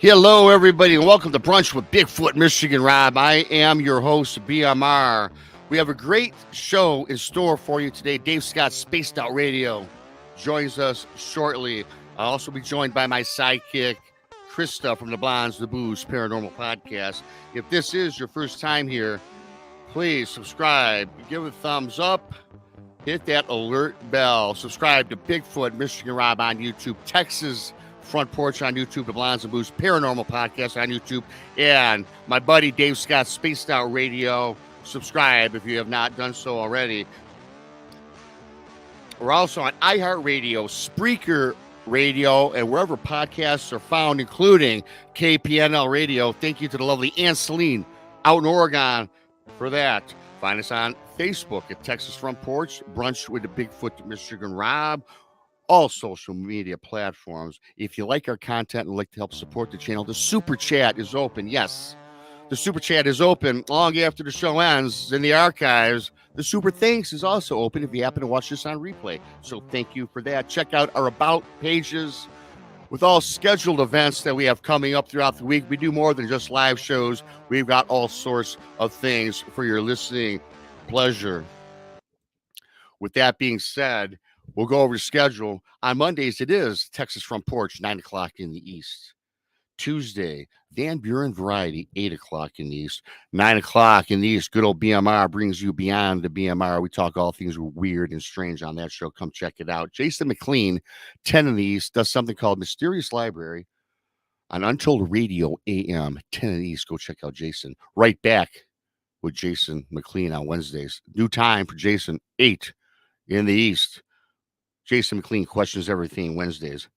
Hello, everybody, and welcome to Brunch with Bigfoot, Michigan Rob. I am your host, BMR. We have a great show in store for you today. Dave Scott, Spaced Out Radio, joins us shortly. I'll also be joined by my sidekick, Krista from the Blondes, the Booze Paranormal Podcast. If this is your first time here, please subscribe, give it a thumbs up, hit that alert bell, subscribe to Bigfoot, Michigan Rob on YouTube, Texas Front Porch on YouTube, the Blondes and Booze Paranormal Podcast on YouTube, and my buddy Dave Scott, Spaced Out Radio. Subscribe if you have not done so already. We're also on iHeartRadio, Spreaker Radio, and wherever podcasts are found, including KPNL Radio. Thank you to the lovely Aunt Selene out in Oregon for that. Find us on Facebook at Texas Front Porch, Brunch with the Bigfoot, Michigan Rob. All social media platforms. If you like our content and would like to help support the channel, the Super Chat is open. Yes, the Super Chat is open long after the show ends in the archives. The Super Thanks is also open if you happen to watch this on replay. So thank you for that. Check out our About pages with all scheduled events that we have coming up throughout the week. We do more than just live shows. We've got all sorts of things for your listening pleasure. With that being said, we'll go over the schedule. On Mondays, it is Texas Front Porch, 9 o'clock in the East. Tuesday, Van Buren Variety, 8 o'clock in the East. 9 o'clock in the East, good old BMR brings you beyond the BMR. We talk all things weird and strange on that show. Come check it out. Jason McLean, 10 in the East, does something called Mysterious Library on Untold Radio AM, 10 in the East. Go check out Jason. Right back with Jason McLean on Wednesdays. New time for Jason, 8 in the East. Jason McLean questions everything Wednesdays.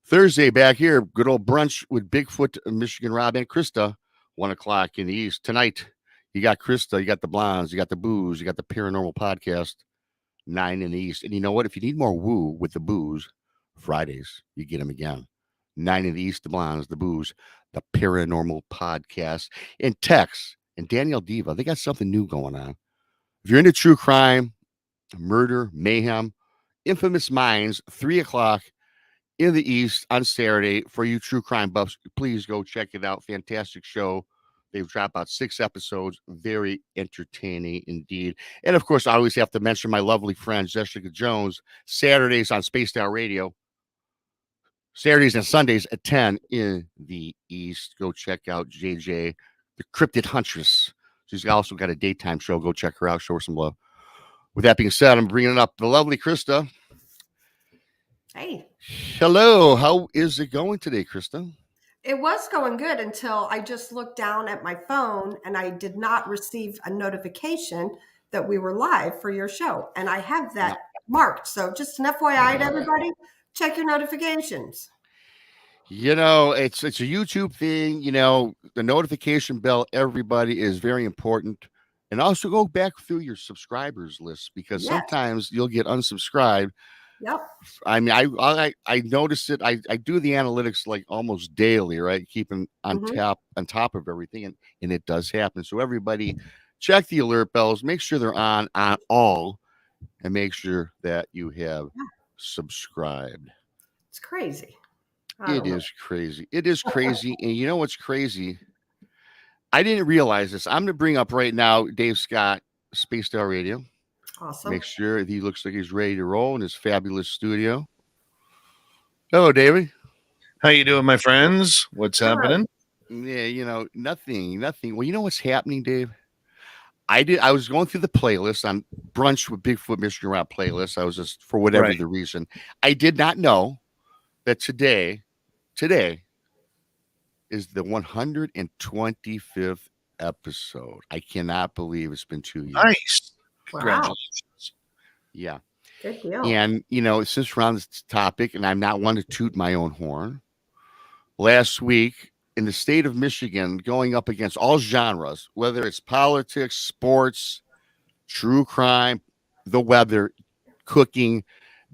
Thursday, back here, good old Brunch with Bigfoot, Michigan Rob, and Krista, 1 o'clock in the East. Tonight, you got Krista, you got the Blondes, you got the Booze, you got the Paranormal Podcast, 9 in the East. And you know what? If you need more woo with the Booze, Fridays, you get them again. 9 in the East, the Blondes, the Booze, the Paranormal Podcast. And Tex and Danielle Diva, they got something new going on. If you're into true crime, murder, mayhem, Infamous Minds, 3 o'clock in the East on Saturday. For you true crime buffs, please go check it out. Fantastic show. They've dropped out 6 episodes. Very entertaining indeed. And of course, I always have to mention my lovely friend, Jessica Jones, Saturdays on Spaced Out Radio. Saturdays and Sundays at 10 in the East. Go check out JJ, the Cryptid Huntress. She's also got a daytime show. Go check her out. Show her some love. With that being said, I'm bringing up the lovely Krista. Hey. Hello. How is it going today, Krista? It was going good until I just looked down at my phone and I did not receive a notification that we were live for your show. And I have that marked. So just an FYI to everybody, check your notifications. You know, it's a YouTube thing. You know, the notification bell, everybody, is very important. And also go back through your subscribers list because sometimes you'll get unsubscribed. Yep. I mean, I noticed it. I do the analytics like almost daily, right? Keeping on top of everything, and it does happen. So everybody, check the alert bells. Make sure they're on all, and make sure that you have subscribed. It's crazy. It is crazy. It is crazy, and you know what's crazy? I didn't realize this. I'm going to bring up right now Dave Scott, Spaced Out Radio. Awesome. Make sure he looks like he's ready to roll in his fabulous studio. Hello, David. How you doing, my friends? What's happening? Yeah, you know, nothing. Well, you know what's happening, Dave? I was going through the playlist on Brunch with Bigfoot, Michigan Rob playlist. I was just, for whatever the reason, I did not know that today is the 125th episode. I cannot believe it's been 2 years. Nice. Wow. Congratulations. Yeah. Good deal. And, you know, since we're on this topic, and I'm not one to toot my own horn, last week in the state of Michigan, going up against all genres, whether it's politics, sports, true crime, the weather, cooking,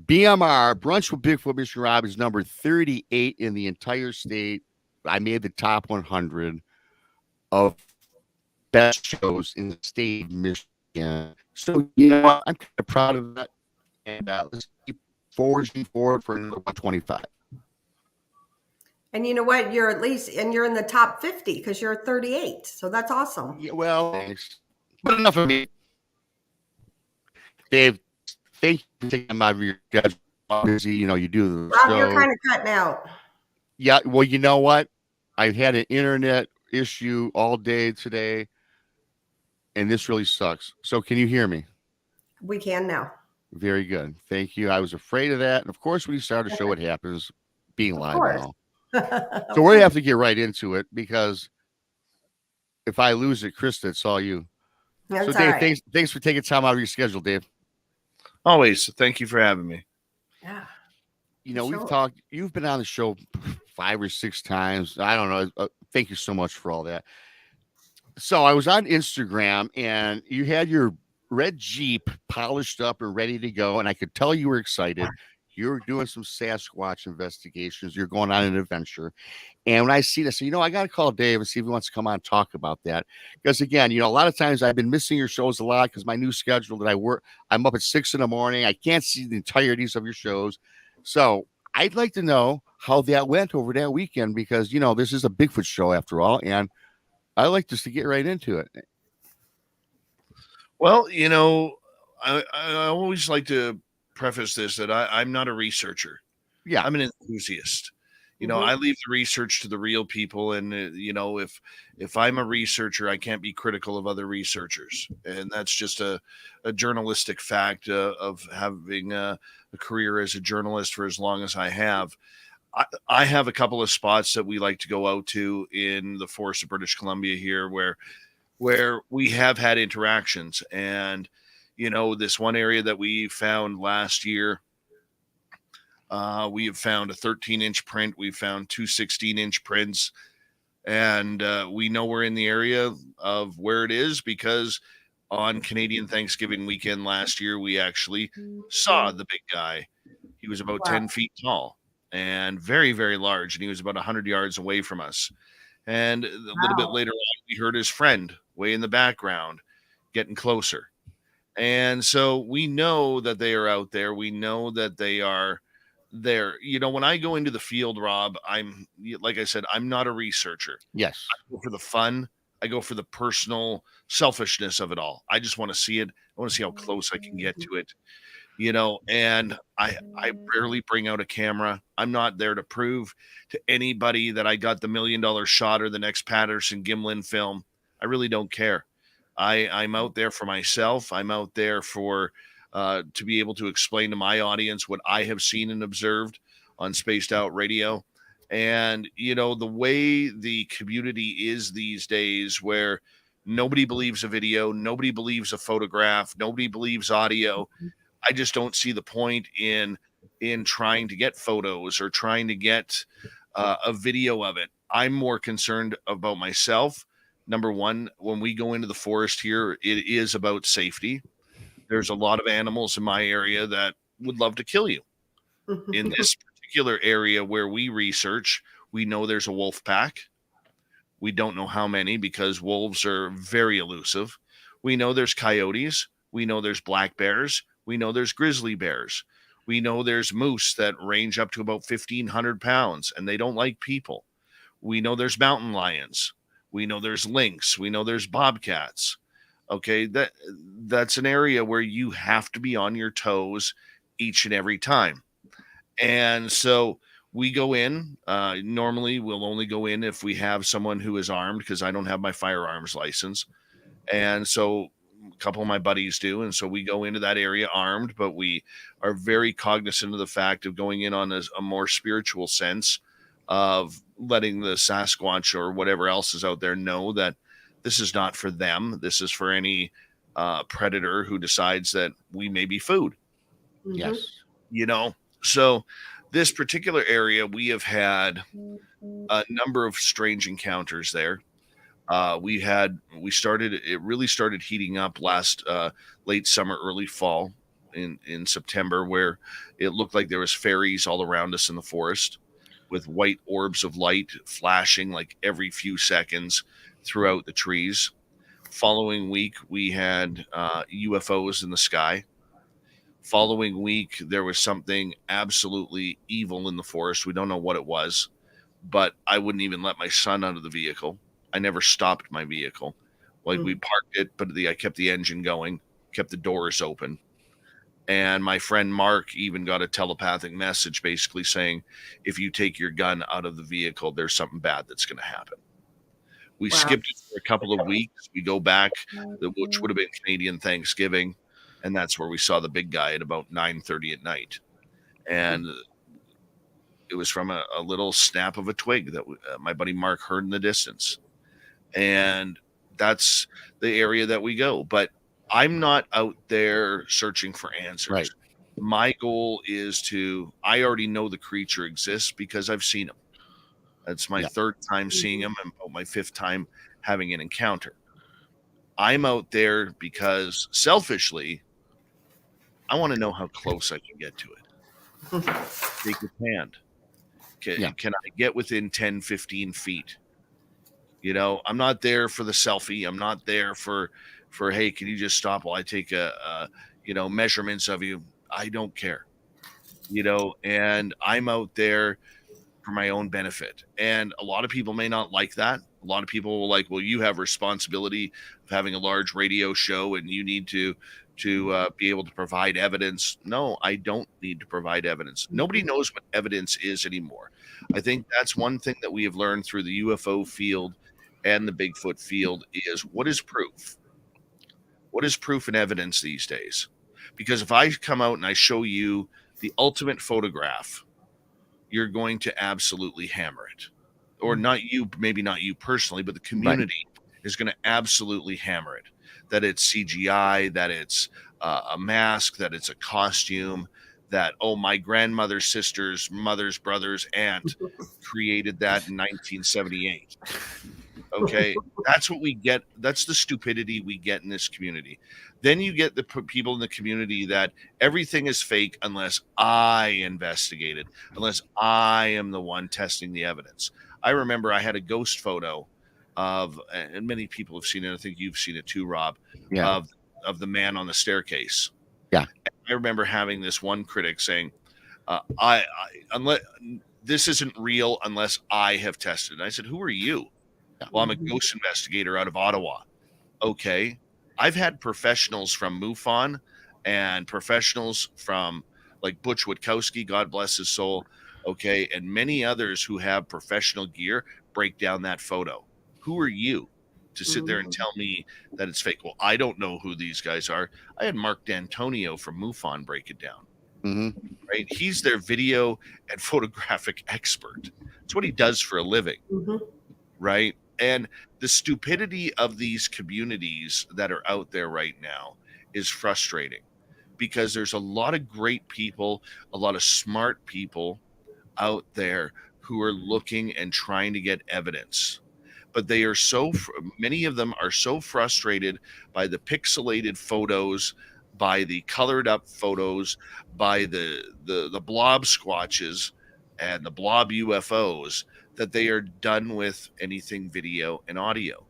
BMR, Brunch with Bigfoot, Michigan Rob, is number 38 in the entire state. I made the top 100 of best shows in the state of Michigan. So, you know what? I'm kind of proud of that. And let's keep forward for another 125. And you know what? You're you're in the top 50 because you're 38. So that's awesome. Yeah, well, thanks. But enough of me. Dave, thank you for taking time out of your schedule. Busy, you do the Rob, you're show. kind of cutting out. Yeah, well, you know what? I've had an internet issue all day today, and this really sucks. So, can you hear me? We can now. Very good. Thank you. I was afraid of that. And of course, when you start a show, what happens being Of live and course. all. So, we're going to have to get right into it because if I lose it, Krista, it's all you. That's So, all Dave, right. thanks for taking time out of your schedule, Dave. Always. Thank you for having me. Yeah. We've Sure. talked, you've been on the show 5 or 6 times. I don't know. Thank you so much for all that. So I was on Instagram and you had your red Jeep polished up and ready to go. And I could tell you were excited. You were doing some Sasquatch investigations. You're going on an adventure. And when I see this, I got to call Dave and see if he wants to come on and talk about that. Because again, a lot of times I've been missing your shows a lot because my new schedule that I work, I'm up at 6 a.m. I can't see the entireties of your shows. So I'd like to know how that went over that weekend because, this is a Bigfoot show after all. And I like just to get right into it. Well, I always like to preface this that I'm not a researcher. Yeah. I'm an enthusiast. Mhm. I leave the research to the real people. And, if I'm a researcher, I can't be critical of other researchers. And that's just a journalistic fact of having a career as a journalist for as long as I have. I have a couple of spots that we like to go out to in the forest of British Columbia here where we have had interactions. And, this one area that we found last year, we have found a 13-inch print. We found two 16-inch prints. And we know we're in the area of where it is because on Canadian Thanksgiving weekend last year, we actually saw the big guy. He was about Wow. 10 feet tall and very, very large. And he was about 100 yards away from us. And a little bit Wow. later on, we heard his friend way in the background getting closer. And so we know that they are out there. We know that they are there. When I go into the field, Rob, like I said, I'm not a researcher. Yes. I go for the fun. I go for the personal selfishness of it all. I just want to see it. I want to see how close I can get to it. And I rarely bring out a camera. I'm not there to prove to anybody that I got the $1 million shot or the next Patterson Gimlin film. I really don't care. I'm out there for myself. I'm out there for to be able to explain to my audience what I have seen and observed on Spaced Out Radio. And, the way the community is these days where nobody believes a video, nobody believes a photograph, nobody believes audio. I just don't see the point in trying to get photos or trying to get a video of it. I'm more concerned about myself. Number one, when we go into the forest here, it is about safety. There's a lot of animals in my area that would love to kill you. In this particular area where we research, we know there's a wolf pack. We don't know how many because wolves are very elusive. We know there's coyotes. We know there's black bears. We know there's grizzly bears. We know there's moose that range up to about 1,500 pounds and they don't like people. We know there's mountain lions. We know there's lynx. We know there's bobcats. Okay, that's an area where you have to be on your toes each and every time. And so we go in. Normally, we'll only go in if we have someone who is armed because I don't have my firearms license. And so a couple of my buddies do. And so we go into that area armed, but we are very cognizant of the fact of going in on a more spiritual sense of letting the Sasquatch or whatever else is out there know that this is not for them. This is for any predator who decides that we may be food. Yes. So this particular area, we have had a number of strange encounters there. It really started heating up last late summer, early fall in September, where it looked like there was fairies all around us in the forest with white orbs of light flashing like every few seconds throughout the trees. Following week, we had UFOs in the sky. Following week, there was something absolutely evil in the forest. We don't know what it was. but I wouldn't even let my son out of the vehicle. I never stopped my vehicle. Like we parked it, but I kept the engine going, kept the doors open. And my friend Mark even got a telepathic message basically saying, if you take your gun out of the vehicle, there's something bad that's going to happen. We skipped it for a couple of weeks. We go back, which would have been Canadian Thanksgiving, and that's where we saw the big guy at about 9:30 at night. And it was from a little snap of a twig that my buddy Mark heard in the distance. And that's the area that we go. But I'm not out there searching for answers. Right. My goal is I already know the creature exists because I've seen him. That's my third time seeing him and about my fifth time having an encounter. I'm out there because selfishly, I want to know how close I can get to it. Take his hand. Can I get within 10, 15 feet? You know, I'm not there for the selfie. I'm not there for, hey, can you just stop while I take measurements of you? I don't care, and I'm out there for my own benefit. And a lot of people may not like that. A lot of people will like, well, you have responsibility of having a large radio show and you need to be able to provide evidence. No, I don't need to provide evidence. Nobody knows what evidence is anymore. I think that's one thing that we have learned through the UFO field and the Bigfoot field is what is proof? What is proof and evidence these days? Because if I come out and I show you the ultimate photograph, you're going to absolutely hammer it. Or not you, maybe not you personally, but the community is going to absolutely hammer it. That it's CGI, that it's a mask, that it's a costume, that, oh, my grandmother's sister's mother's brother's aunt created that in 1978. Okay, that's what we get. That's the stupidity we get in this community. Then you get the people in the community that everything is fake unless I investigate it, unless I am the one testing the evidence. I remember I had a ghost photo of, and many people have seen it. I think you've seen it too, Rob, of the man on the staircase. Yeah. I remember having this one critic saying, unless this isn't real unless I have tested. And I said, who are you? Well, I'm a ghost investigator out of Ottawa. Okay. I've had professionals from MUFON and professionals from like Butch Witkowski, God bless his soul. Okay. And many others who have professional gear break down that photo. Who are you to sit there and tell me that it's fake? Well, I don't know who these guys are. I had Mark D'Antonio from MUFON break it down. Right. He's their video and photographic expert. It's what he does for a living. Right. And the stupidity of these communities that are out there right now is frustrating because there's a lot of great people, a lot of smart people out there who are looking and trying to get evidence. But they are many of them are so frustrated by the pixelated photos, by the colored up photos, by the blob squatches and the blob UFOs that they are done with anything video and audio.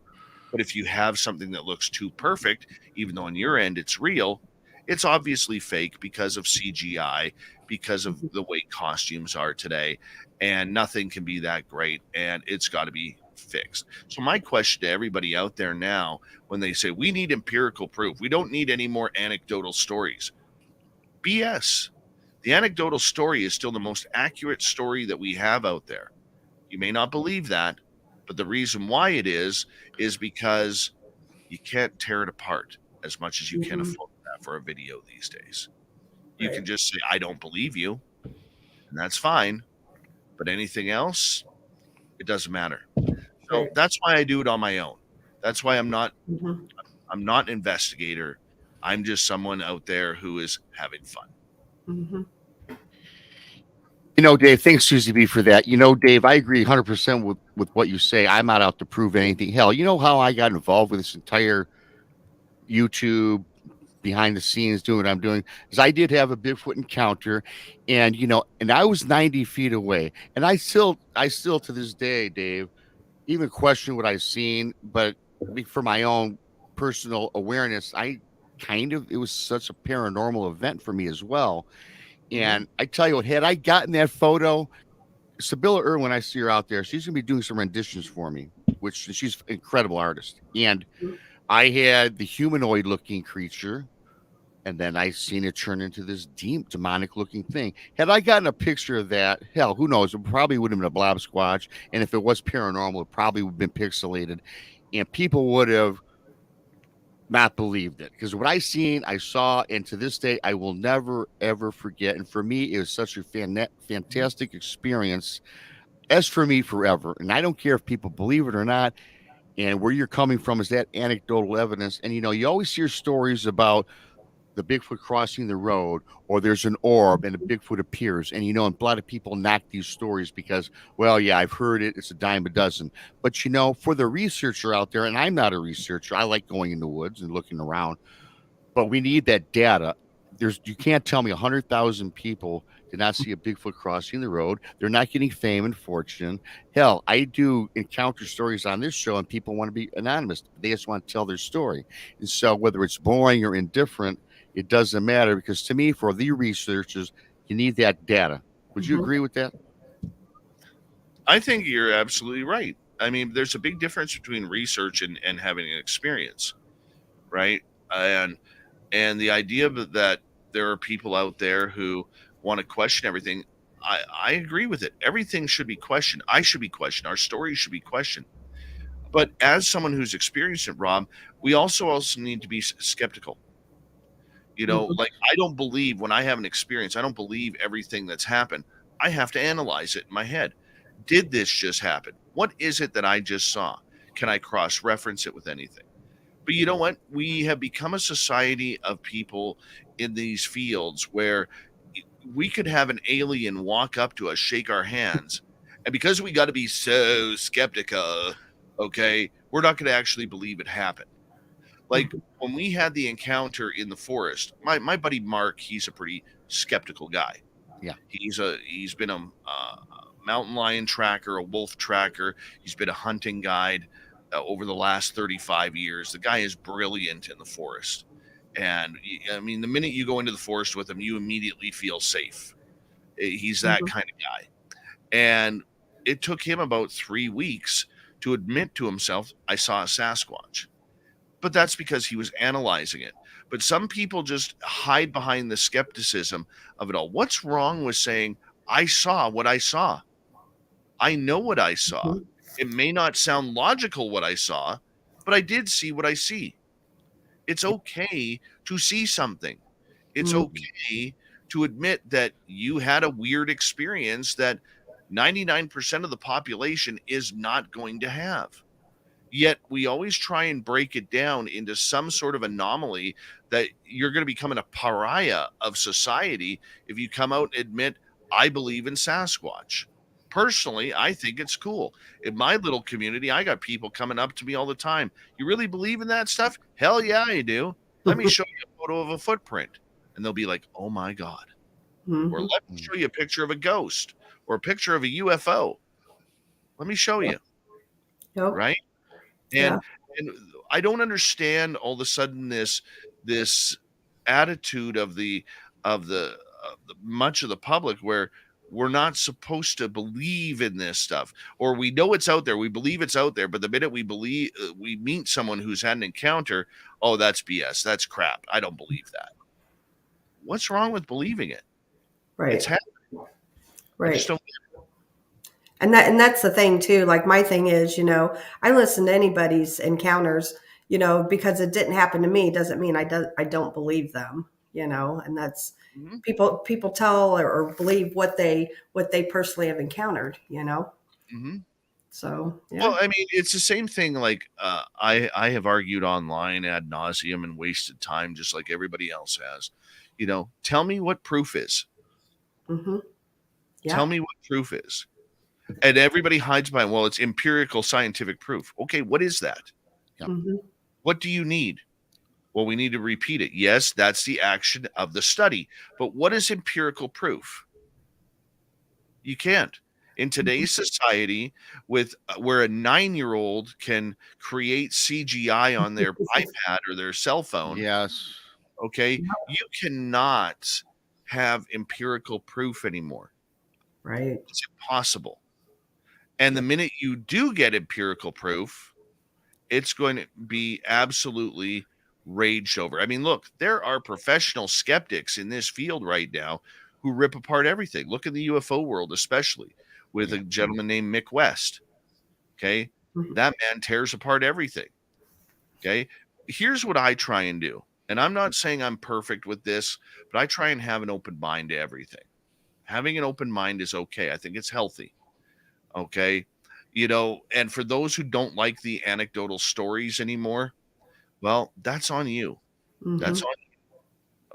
But if you have something that looks too perfect, even though on your end it's real, it's obviously fake because of CGI, because of the way costumes are today, and nothing can be that great, and it's got to be fixed. So my question to everybody out there now, when they say we need empirical proof, we don't need any more anecdotal stories. BS. The anecdotal story is still the most accurate story that we have out there. You may not believe that, but the reason why it is because you can't tear it apart as much as you can a photograph or a video these days. You can just say, I don't believe you, and that's fine. But anything else, it doesn't matter. So that's why I do it on my own. That's why I'm not an investigator. I'm just someone out there who is having fun. Dave, thanks, Susie B, for that. Dave, I agree 100% with what you say. I'm not out to prove anything. Hell, you know how I got involved with this entire YouTube behind the scenes doing what I'm doing? Is I did have a Bigfoot encounter, and I was 90 feet away. And I still to this day, Dave, even question what I've seen, but for my own personal awareness, it was such a paranormal event for me as well. And I tell you what, had I gotten that photo, Sibylla Irwin, I see her out there. She's gonna be doing some renditions for me, which she's an incredible artist. And I had the humanoid looking creature, and then I seen it turn into this demonic looking thing. Had I gotten a picture of that, hell, who knows? It probably would have been a blob squatch. And if it was paranormal, it probably would have been pixelated. And people would have not believed it. Because what I seen, I saw, and to this day, I will never, ever forget. And for me, it was such a fantastic experience. As for me, forever. And I don't care if people believe it or not. And where you're coming from is that anecdotal evidence. And, you always hear stories about the Bigfoot crossing the road, or there's an orb and a Bigfoot appears. And, and a lot of people knock these stories because, well, yeah, I've heard it. It's a dime a dozen. But, for the researcher out there, and I'm not a researcher, I like going in the woods and looking around, but we need that data. You can't tell me 100,000 people did not see a Bigfoot crossing the road. They're not getting fame and fortune. Hell, I do encounter stories on this show and people want to be anonymous. They just want to tell their story. And so whether it's boring or indifferent, it doesn't matter, because to me, for the researchers, you need that data. Would you agree with that? I think you're absolutely right. I mean, there's a big difference between research and having an experience, right? And the idea that there are people out there who want to question everything, I agree with it. Everything should be questioned. I should be questioned. Our stories should be questioned. But as someone who's experienced it, Rob, we also need to be skeptical. Like, I don't believe, when I have an experience, I don't believe everything that's happened. I have to analyze it in my head. Did this just happen? What is it that I just saw? Can I cross-reference it with anything? But you know what? We have become a society of people in these fields where we could have an alien walk up to us, shake our hands, and because we got to be so skeptical, okay, we're not going to actually believe it happened. Like when we had the encounter in the forest, my buddy Mark, he's a pretty skeptical guy. Yeah. He's been a mountain lion tracker, a wolf tracker. He's been a hunting guide over the last 35 years. The guy is brilliant in the forest. And I mean, the minute you go into the forest with him, you immediately feel safe. He's that kind of guy. And it took him about 3 weeks to admit to himself, I saw a Sasquatch. But that's because he was analyzing it. But some people just hide behind the skepticism of it all. What's wrong with saying, I saw what I saw? I know what I saw. It may not sound logical what I saw, but I did see what I see. It's okay to see something. It's okay to admit that you had a weird experience that 99% of the population is not going to have. Yet we always try and break it down into some sort of anomaly that you're going to become a pariah of society if you come out and admit, I believe in Sasquatch. Personally, I think it's cool. In my little community, I got people coming up to me all the time. You really believe in that stuff? Hell yeah, I do. Let me show you a photo of a footprint. And they'll be like, oh my God. Or let me show you a picture of a ghost or a picture of a UFO. Let me show you. Right? And I don't understand all of a sudden this attitude of the much of the public where we're not supposed to believe in this stuff, or we know it's out there, we believe it's out there, but the minute we meet someone who's had an encounter, oh, that's BS, that's crap, I don't believe that. What's wrong with believing it? Right. It's happening. Right. I just don't. And that's the thing too. Like my thing is, I listen to anybody's encounters, because it didn't happen to me doesn't mean I don't believe them, and that's people tell or believe what they personally have encountered, So, yeah. Well, I mean, it's the same thing. Like I have argued online ad nauseum and wasted time just like everybody else has. Tell me what proof is. Yeah. Tell me what proof is. And everybody hides behind, well, it's empirical scientific proof. Okay, what is that? Yep. What do you need? Well, we need to repeat it. Yes, that's the action of the study. But what is empirical proof? You can't. In today's society, where a 9-year-old can create CGI on their iPad or their cell phone, yes, okay, you cannot have empirical proof anymore. Right. It's impossible. And the minute you do get empirical proof, it's going to be absolutely raged over. I mean, look, there are professional skeptics in this field right now who rip apart everything. Look in the UFO world, especially with a gentleman named Mick West. Okay. Mhm. That man tears apart everything. Okay. Here's what I try and do. And I'm not saying I'm perfect with this, but I try and have an open mind to everything. Having an open mind is okay. I think it's healthy. Okay. And for those who don't like the anecdotal stories anymore, well, that's on you. That's Mhm. on you.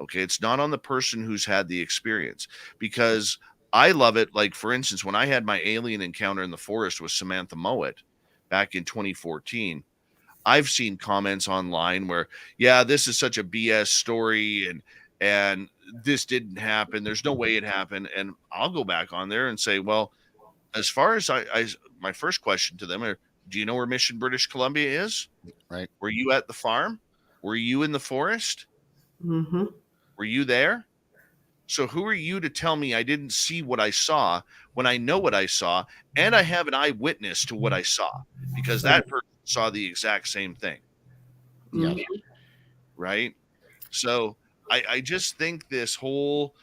Okay. It's not on the person who's had the experience, because I love it. Like, for instance, when I had my alien encounter in the forest with Samantha Mowat back in 2014, I've seen comments online where, yeah, this is such a BS story, and this didn't happen. There's no way it happened. And I'll go back on there and say, well, as far as my first question to them are, do you know where Mission, British Columbia is? Right. Were you at the farm? Were you in the forest? Mhm. Were you there? So who are you to tell me I didn't see what I saw when I know what I saw, and I have an eyewitness to what I saw, because Right. that person saw the exact same thing, Yes. Mhm. right? So I just think this whole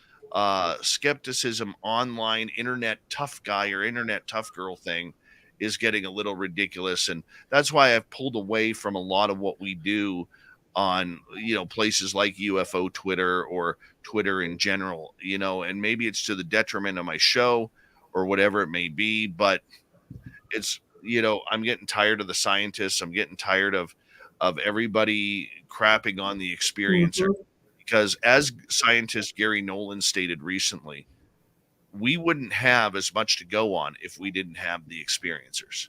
skepticism online, internet tough guy or internet tough girl thing is getting a little ridiculous. And that's why I've pulled away from a lot of what we do on, places like UFO Twitter or Twitter in general, and maybe it's to the detriment of my show or whatever it may be, but it's, I'm getting tired of the scientists. I'm getting tired of everybody crapping on the experiencer, Mhm. because as scientist Gary Nolan stated recently, we wouldn't have as much to go on if we didn't have the experiencers.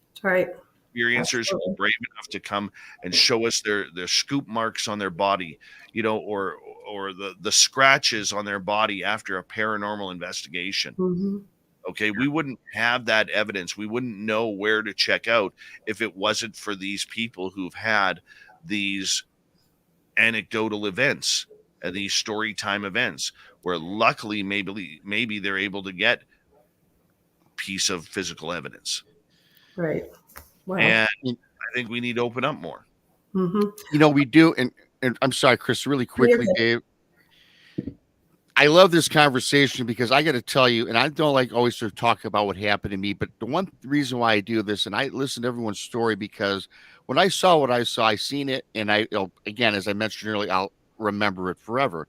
That's right. Experiencers who are Absolutely. brave enough to come and show us their scoop marks on their body, or the scratches on their body after a paranormal investigation. Mhm. Okay, we wouldn't have that evidence. We wouldn't know where to check out if it wasn't for these people who've had these anecdotal events and these story time events, where luckily maybe they're able to get piece of physical evidence. Right. Well. And I think we need to open up more. Mhm. We do. And I'm sorry, Chris, really You're quickly, good. Dave. I love this conversation because I got to tell you, and I don't like always to talk about what happened to me, but the one reason why I do this, and I listen to everyone's story, because when I saw what I saw, I seen it, and again, as I mentioned earlier, I'll remember it forever.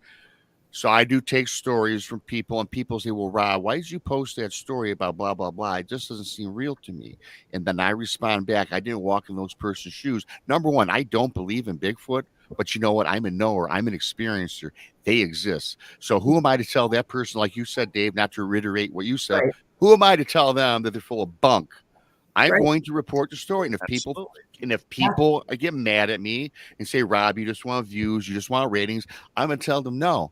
So I do take stories from people, and people say, "Well, Rob, why did you post that story about blah blah blah? It just doesn't seem real to me." And then I respond back, "I didn't walk in those person's shoes. Number one, I don't believe in Bigfoot, but you know what? I'm a knower. I'm an experiencer. They exist. So who am I to tell that person, like you said, Dave? Not to reiterate what you said. Right. Who am I to tell them that they're full of bunk? I'm Right. going to report the story, and if people." Absolutely. And if Yeah. people get mad at me and say, "Rob, you just want views, you just want ratings," I'm going to tell them, no,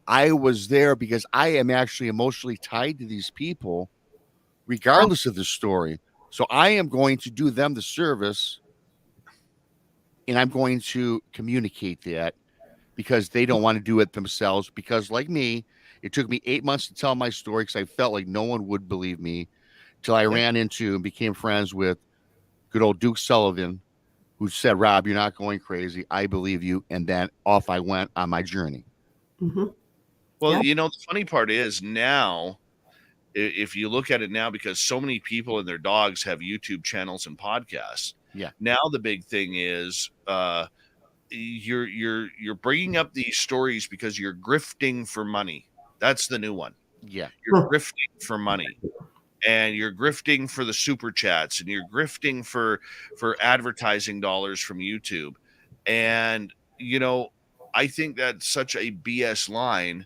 I was there because I am actually emotionally tied to these people, regardless of the story. So I am going to do them the service, and I'm going to communicate that, because they don't want to do it themselves. Because, like me, it took me 8 months to tell my story because I felt like no one would believe me, till I Yeah. ran into and became friends with good old Duke Sullivan, who said, "Rob, you're not going crazy. I believe you." And then off I went on my journey. Mhm. Well, Yeah. the funny part is now, if you look at it now, because so many people and their dogs have YouTube channels and podcasts. Yeah. Now the big thing is, you're bringing up these stories because you're grifting for money. That's the new one. Yeah. You're grifting for money, and you're grifting for the super chats, and you're grifting for advertising dollars from YouTube. And I think that's such a BS line.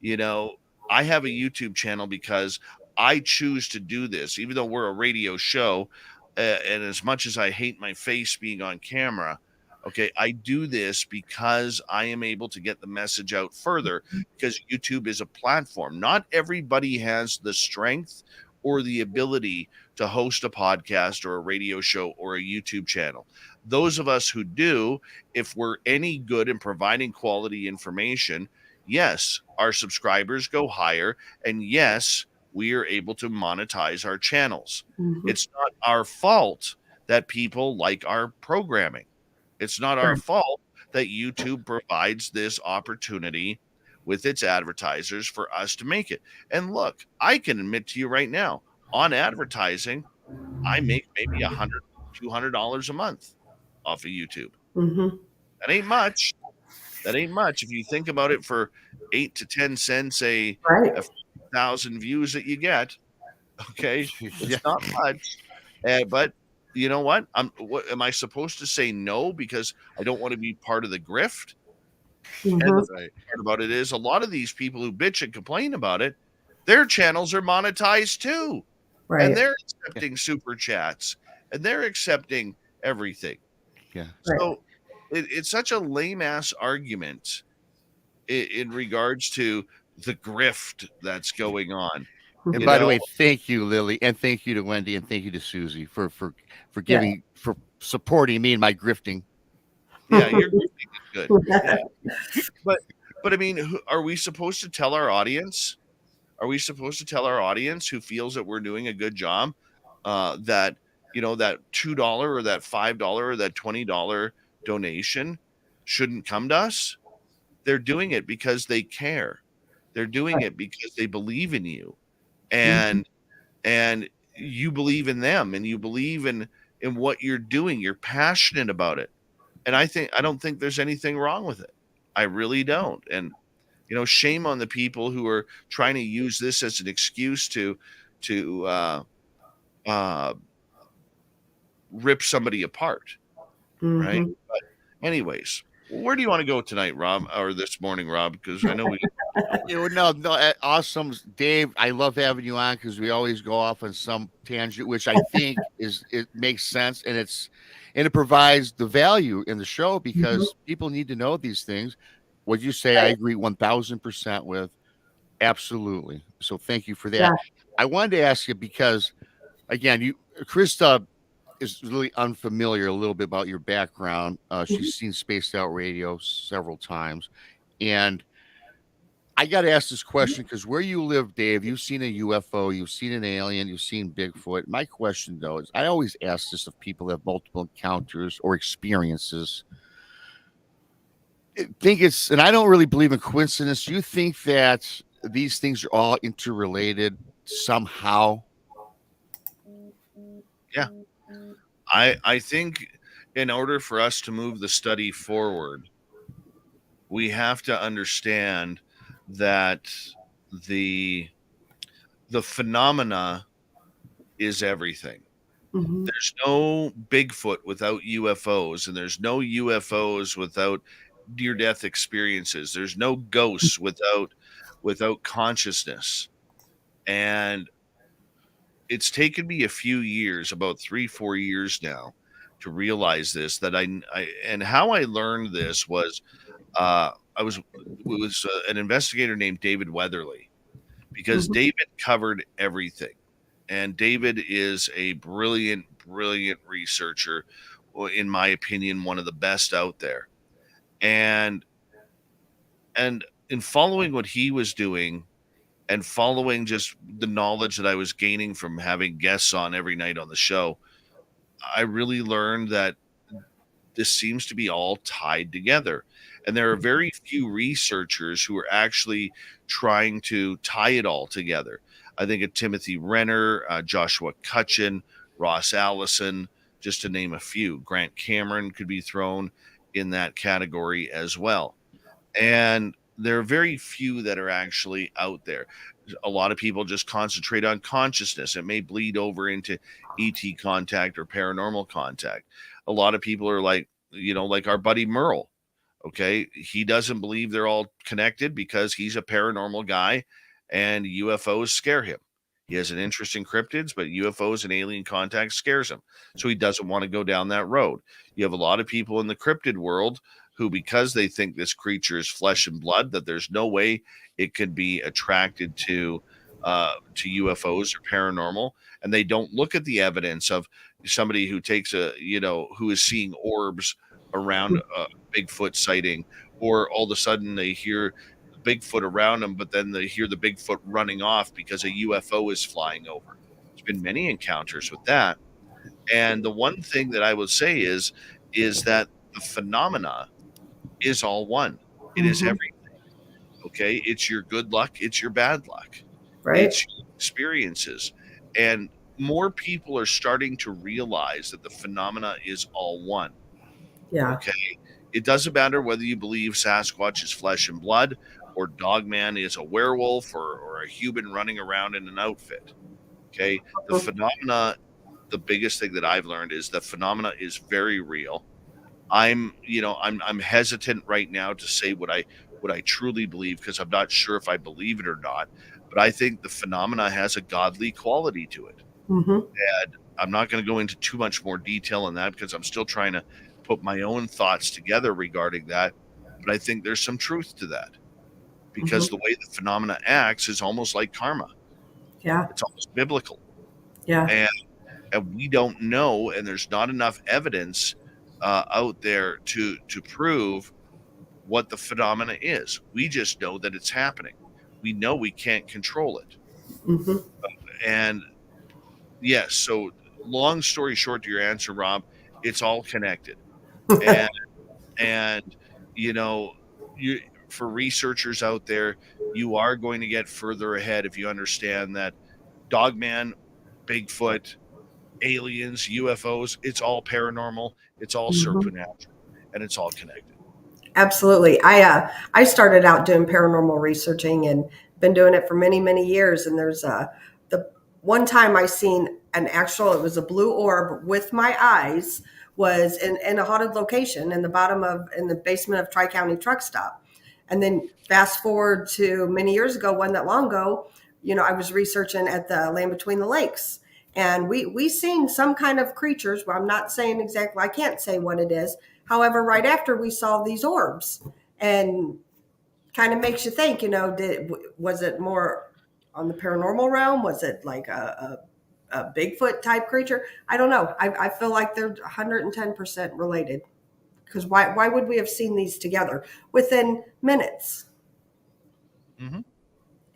you know I have a YouTube channel because I choose to do this, even though we're a radio show. And as much as I hate my face being on camera, okay, I do this because I am able to get the message out further, because YouTube is a platform. Not everybody has the strength or the ability to host a podcast or a radio show or a YouTube channel. Those of us who do, if we're any good in providing quality information, yes, our subscribers go higher, and yes, we are able to monetize our channels. Mhm. It's not our fault that people like our programming. It's not our Right. fault that YouTube provides this opportunity with its advertisers for us to make it. And look, I can admit to you right now, on advertising, I make maybe $100, $200 a month off of YouTube. Mhm. That ain't much. That ain't much. If you think about it, for 8 to 10 cents Right. a 1,000 views that you get, okay, Yeah. it's not much. But you know what? What am I supposed to say no because I don't want to be part of the grift? And the Mhm. Right. part about it is, a lot of these people who bitch and complain about it, their channels are monetized too, and Right. they're Yeah. accepting super chats, and they're accepting everything. Yeah. Right. So it's such a lame ass argument in regards to the grift that's going on. And You by the know, way, thank you, Lily, and thank you to Wendy, and thank you to Susie for Yeah. giving for supporting me in my grifting. yeah, you're grifting is good. Yeah, but I mean, are we supposed to tell our audience? Are we supposed to tell our audience who feels that we're doing a good job, that that $2 or that $5 or that $20 donation shouldn't come to us? They're doing it because they care. They're doing it because they believe in you, Mhm. and you believe in them, and you believe in what you're doing. You're passionate about it, and I don't think there's anything wrong with it. I really don't. And shame on the people who are trying to use this as an excuse to uh, rip somebody apart, right? Mhm. But anyways, where do you want to go tonight, Rob, or this morning, Rob? Because I know we. No, awesome, Dave. I love having you on because we always go off on some tangent, which I think it makes sense, and it provides the value in the show Mhm. because people need to know these things. What you say, I Right. agree 1,000% with. Absolutely. So thank you for Yeah. that. I wanted to ask you because again, Krista is really unfamiliar a little bit about your background. Mhm. She's seen Spaced Out Radio several times, and I got to ask this question because where you live, Dave, you've seen a UFO, you've seen an alien, you've seen Bigfoot. My question, though, is I always ask this of people who have multiple encounters or experiences. I think it's, and I don't really believe in coincidence. You think that these things are all interrelated somehow? Yeah, I think in order for us to move the study forward, we have to understand that the phenomena is everything. Mhm. There's no Bigfoot without UFOs, and there's no UFOs without near death experiences. There's no ghosts without consciousness. And it's taken me a few years, about 3 4 years now, to realize this, that I and how I learned this was, I was it was an investigator named David Weatherly, because Mhm. David covered everything. And David is a brilliant, brilliant researcher. In my opinion, one of the best out there. And in following what he was doing, and following just the knowledge that I was gaining from having guests on every night on the show, I really learned that this seems to be all tied together. And there are very few researchers who are actually trying to tie it all together. I think of Timothy Renner, Joshua Cutchin, Ross Allison, just to name a few. Grant Cameron could be thrown in that category as well. And there are very few that are actually out there. A lot of people just concentrate on consciousness. It may bleed over into ET contact or paranormal contact. A lot of people are like, like our buddy Merle. Okay. He doesn't believe they're all connected because he's a paranormal guy and UFOs scare him. He has an interest in cryptids, but UFOs and alien contact scares him. So he doesn't want to go down that road. You have a lot of people in the cryptid world who, because they think this creature is flesh and blood, that there's no way it could be attracted to UFOs or paranormal, and they don't look at the evidence of somebody who takes who is seeing orbs around a Bigfoot sighting, or all of a sudden they hear Bigfoot around them, but then they hear the Bigfoot running off because a UFO is flying over. There's been many encounters with that. And the one thing that I would say is that the phenomena is all one. It is everything. Okay. It's your good luck. It's your bad luck. Right. It's your experiences. And more people are starting to realize that the phenomena is all one. Yeah. Okay. It doesn't matter whether you believe Sasquatch is flesh and blood, or Dogman is a werewolf, or a human running around in an outfit. Okay. The phenomena, the biggest thing that I've learned is the phenomena is very real. I'm hesitant right now to say what I truly believe, because I'm not sure if I believe it or not. But I think the phenomena has a godly quality to it. And I'm not going to go into too much more detail on that, because I'm still trying to put my own thoughts together regarding that. But I think there's some truth to that, because the way the phenomena acts is almost like karma. Yeah. It's almost biblical. Yeah. And we don't know, and there's not enough evidence out there to prove what the phenomena is. We just know that it's happening. We know we can't control it. And yes, so long story short to your answer, Rob, it's all connected. and for researchers out there, you are going to get further ahead if you understand that Dogman, Bigfoot, aliens, UFOs, it's all paranormal, it's all supernatural, and it's all connected. Absolutely. I started out doing paranormal researching and been doing it for many, many years. And there's the one time I seen it was a blue orb with my eyes, was in a haunted location in the basement of Tri-County Truck Stop. And then fast forward to many years ago, wasn't that long ago, I was researching at the Land Between the Lakes. And we seen some kind of creatures. Well, I'm not saying exactly, I can't say what it is. However, right after we saw these orbs, and kind of makes you think, was it more on the paranormal realm? Was it like a Bigfoot type creature? I don't know. I feel like they're 110% related, because why would we have seen these together within minutes?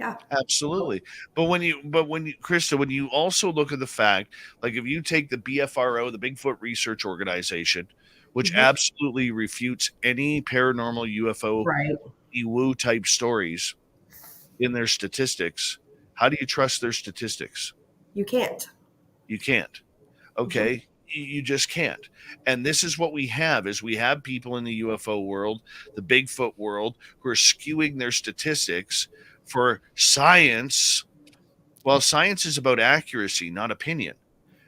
Yeah, absolutely. But when you, Krista, when you also look at the fact, like if you take the BFRO, the Bigfoot Research Organization, which absolutely refutes any paranormal UFO, right, EWU type stories in their statistics, how do you trust their statistics? You can't. You can't. Okay. You just can't. And this is what we have people in the UFO world, the Bigfoot world, who are skewing their statistics for science. Well, science is about accuracy, not opinion.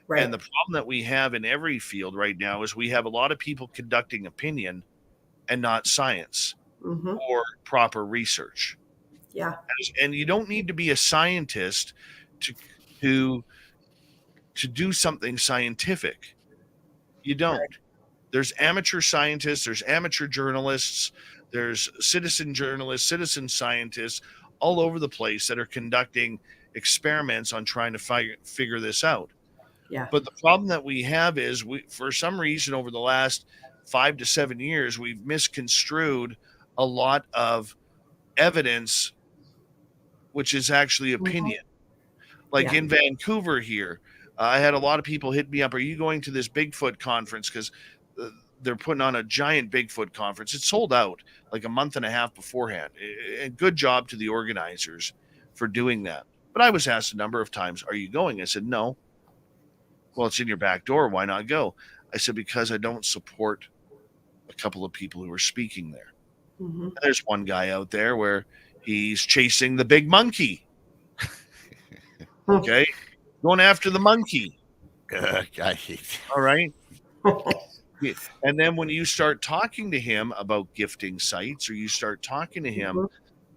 Right. And the problem that we have in every field right now is we have a lot of people conducting opinion and not science or proper research. Yeah. And you don't need to be a scientist to do something scientific. You don't. Right. There's amateur scientists, there's amateur journalists, there's citizen journalists, citizen scientists all over the place that are conducting experiments on trying to figure this out. Yeah. But the problem that we have is for some reason over the last 5 to 7 years, we've misconstrued a lot of evidence, which is actually opinion. Like in Vancouver here, I had a lot of people hit me up. Are you going to this Bigfoot conference? Because they're putting on a giant Bigfoot conference. It's sold out like a month and a half beforehand. And good job to the organizers for doing that. But I was asked a number of times, are you going? I said, no. Well, it's in your back door. Why not go? I said, because I don't support a couple of people who are speaking there. There's one guy out there where he's chasing the big monkey. Okay. Going after the monkey. All right. And then when you start talking to him about gifting sites, or you start talking to him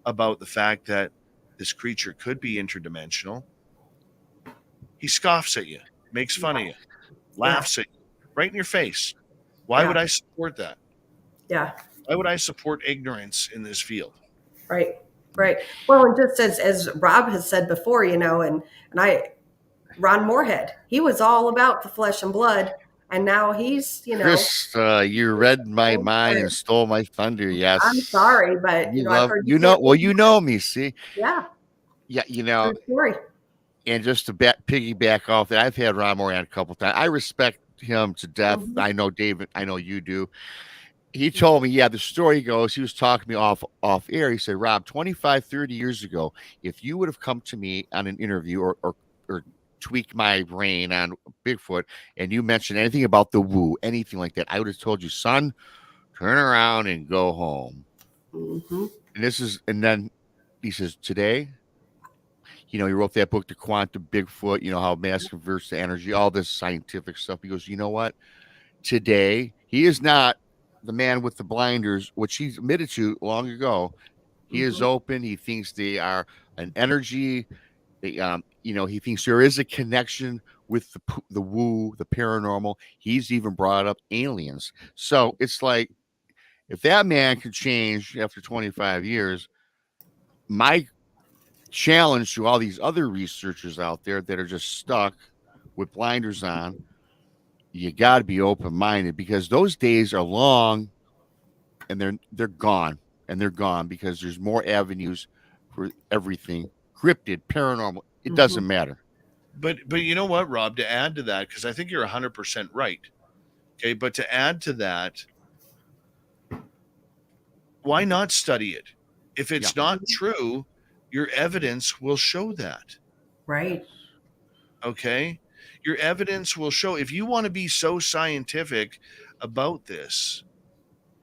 about the fact that this creature could be interdimensional, he scoffs at you, makes fun of you, laughs at you right in your face. Why would I support that? Yeah. Why would I support ignorance in this field? Right. Right. Well, and just as Rob has said before, and Ron Moorhead, he was all about the flesh and blood And now he's, Chris, you read my mind and stole my thunder. Yes. I'm sorry, but I've heard you know me. See, yeah, yeah, true story. And just to piggyback off that, I've had Ron Moran a couple times. I respect him to death. Mm-hmm. I know David. I know you do. He told me, the story goes, he was talking to me off air. He said, Rob, 25, 30 years ago, if you would have come to me on an interview or tweaked my brain on Bigfoot and you mentioned anything about the woo, anything like that, I would have told you, son, turn around and go home. Mm-hmm. And then he says, today, he wrote that book, The Quantum Bigfoot, how mass converts to energy, all this scientific stuff. He goes, you know what? Today, he is not the man with the blinders, which he's admitted to long ago. He is open. He thinks they are an energy. He thinks there is a connection with the woo, the paranormal. He's even brought up aliens. So it's like, if that man could change after 25 years, my challenge to all these other researchers out there that are just stuck with blinders on, you got to be open-minded, because those days are long and they're gone, because there's more avenues for everything, cryptid, paranormal. It doesn't matter. But you know what, Rob, to add to that, because I think you're 100% right. Okay, but to add to that, why not study it? If it's not true, your evidence will show that. Right. Okay? Your evidence will show. If you want to be so scientific about this,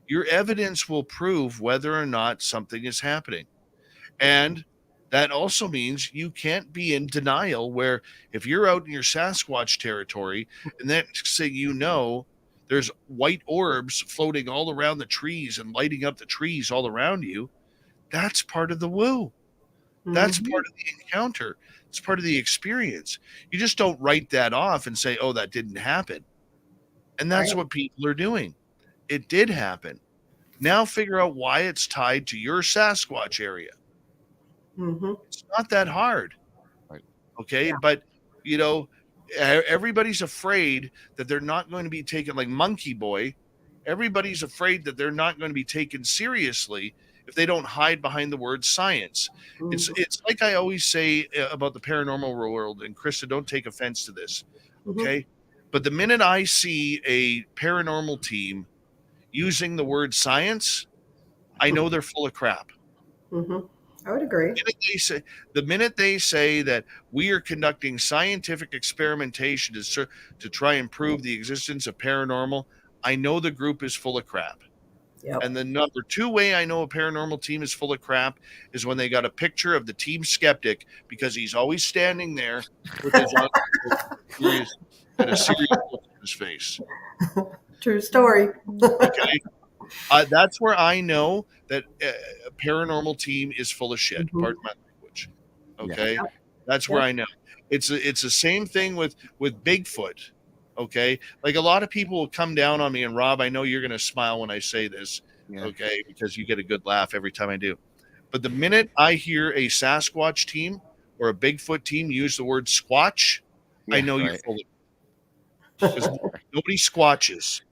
your evidence will prove whether or not something is happening. And that also means you can't be in denial, where if you're out in your Sasquatch territory and next thing you know, there's white orbs floating all around the trees and lighting up the trees all around you, that's part of the woo. That's part of the encounter. It's part of the experience. You just don't write that off and say, oh, that didn't happen. And that's what people are doing. It did happen. Now figure out why it's tied to your Sasquatch area. It's not that hard. Right. Okay. Yeah. But, everybody's afraid that they're not going to be taken, like Monkey Boy. Everybody's afraid that they're not going to be taken seriously if they don't hide behind the word science. It's like I always say about the paranormal world, and Krista, don't take offense to this. Okay. But the minute I see a paranormal team using the word science, I know they're full of crap. I would agree. The minute they say that we are conducting scientific experimentation to try and prove the existence of paranormal, I know the group is full of crap. Yep. And the number two way I know a paranormal team is full of crap is when they got a picture of the team skeptic, because he's always standing there with his and a serious look in his face. True story. Okay. That's where I know that a paranormal team is full of shit. Pardon my language. Okay. Yeah. That's where I know. It's the same thing with Bigfoot. Okay. Like, a lot of people will come down on me, and Rob, I know you're going to smile when I say this. Yeah. Okay. Because you get a good laugh every time I do. But the minute I hear a Sasquatch team or a Bigfoot team use the word squatch, I know you're full of it. Because nobody squatches.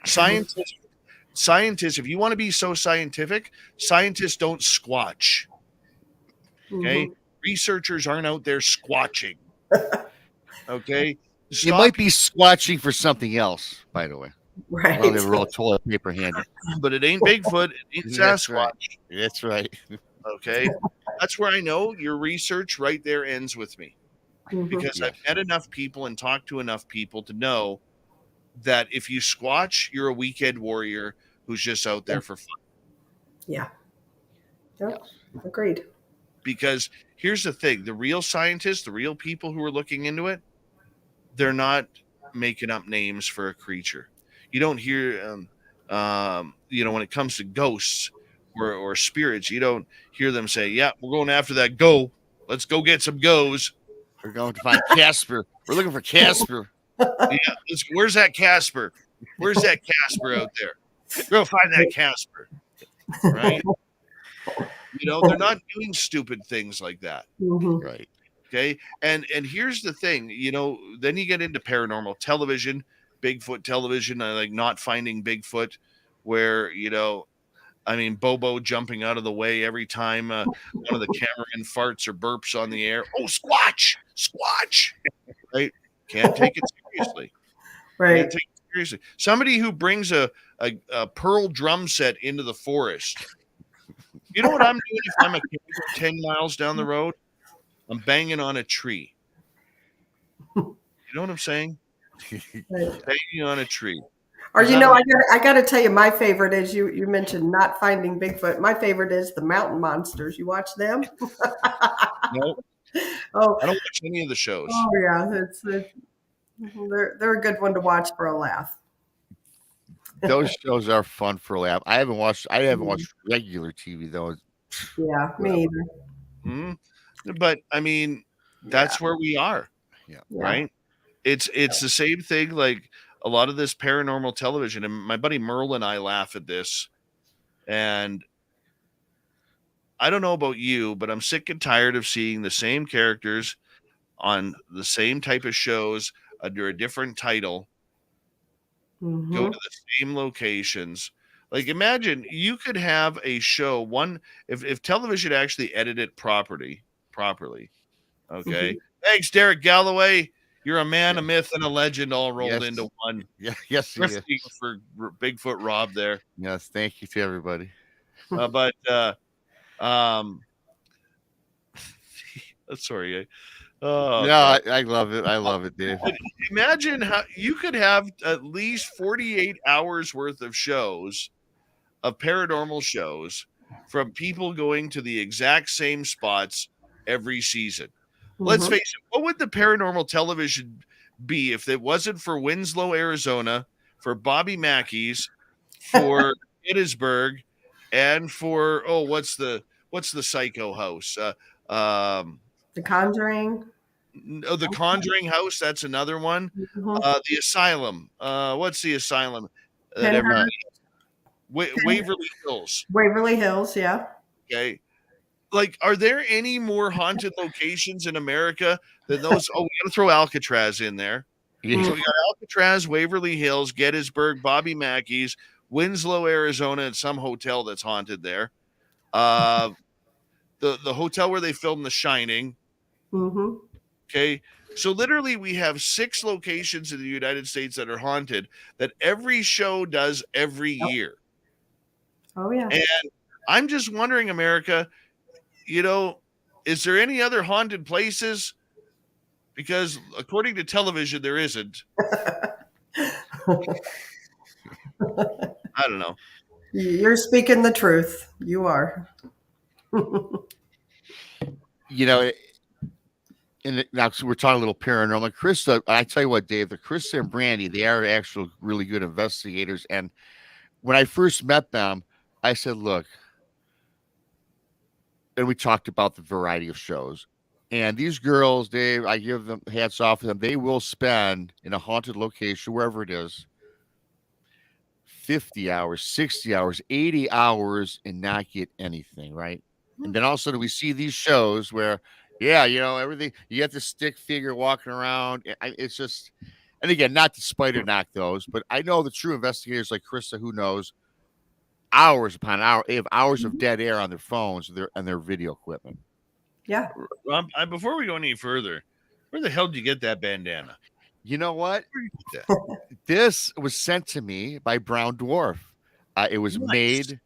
Scientists, if you want to be so scientific, scientists don't squatch. Okay? Researchers aren't out there squatching. Okay? You might be squatching for something else, by the way. Right. Well, they have a real toilet paper handy. But it ain't Bigfoot. It ain't Sasquatch. That's right. Okay? That's where I know your research right there ends with me. Because I've met enough people and talked to enough people to know that if you squatch, you're a weekend warrior who's just out there for fun. Yeah. Yep. Agreed. Because here's the thing, the real scientists, the real people who are looking into it, they're not making up names for a creature. You don't hear, when it comes to ghosts or spirits, you don't hear them say, yeah, we're going after that go. Let's go get some goes. We're going to find Casper. We're looking for Casper. Yeah, where's that Casper? Where's that Casper out there? Go find that Casper. Right? They're not doing stupid things like that. Right. Okay. And here's the thing, then you get into paranormal television, Bigfoot television. I like Not Finding Bigfoot, where I mean, Bobo jumping out of the way every time one of the cameramen farts or burps on the air. Oh, Squatch, right? Can't take it seriously. Right. Can't take it seriously. Somebody who brings a pearl drum set into the forest. You know what I'm doing if I'm a camper 10 miles down the road? I'm banging on a tree. You know what I'm saying? Right. Banging on a tree. Or I got to tell you, my favorite is you mentioned Not Finding Bigfoot. My favorite is the Mountain Monsters. You watch them? No, Oh, I don't watch any of the shows. oh yeah, they're a good one to watch for a laugh. Those shows are fun for a laugh. I haven't watched regular TV though. Yeah, me either. Mm-hmm. But I mean, that's where we are. Yeah. Right. It's the same thing. Like a lot of this paranormal television, and my buddy Merle and I laugh at this. And I don't know about you, but I'm sick and tired of seeing the same characters on the same type of shows under a different title. Mm-hmm. Go to the same locations. Like imagine you could have a show if television actually edited properly. Okay. Mm-hmm. Thanks, Derek Galloway. You're a man, a myth, and a legend all rolled into one. Yeah, yes, for Bigfoot Rob there. Yes, thank you to everybody. Sorry. I love it. I love it, Dave. But imagine how you could have at least 48 hours worth of shows, of paranormal shows, from people going to the exact same spots every season. Mm-hmm. Let's face it, what would the paranormal television be if it wasn't for Winslow, Arizona, for Bobby Mackey's, for Gettysburg, and for what's the psycho house? The Conjuring. Oh, the Conjuring house. That's another one. Mm-hmm. The Asylum. What's the Asylum? Waverly Hills. Waverly Hills, yeah. Okay. Like, are there any more haunted locations in America than those? Oh, we got to throw Alcatraz in there. Yeah. So we got Alcatraz, Waverly Hills, Gettysburg, Bobby Mackey's, Winslow, Arizona, and some hotel that's haunted there. The hotel where they filmed The Shining. Mm-hmm. Okay. So literally we have 6 locations in the United States that are haunted that every show does every year. Oh, yeah. And I'm just wondering, America, is there any other haunted places? Because according to television, there isn't. I don't know. You're speaking the truth. You are. Now, so we're talking a little paranormal. Krista, I tell you what, Dave, the Krista and Brandy, they are actual really good investigators. And when I first met them, I said, look, and we talked about the variety of shows. And these girls, Dave, I give them hats off to them. They will spend in a haunted location, wherever it is, 50 hours, 60 hours, 80 hours and not get anything, right? And then all of a sudden we see these shows where, everything, you get the stick figure walking around. It's just, and again, not to spider knock those, but I know the true investigators like Krista, who knows, hours upon hours, they have hours of dead air on their phones and their video equipment. Yeah. Before we go any further, where the hell did you get that bandana? You know what? This was sent to me by Brown Dwarf. It was made.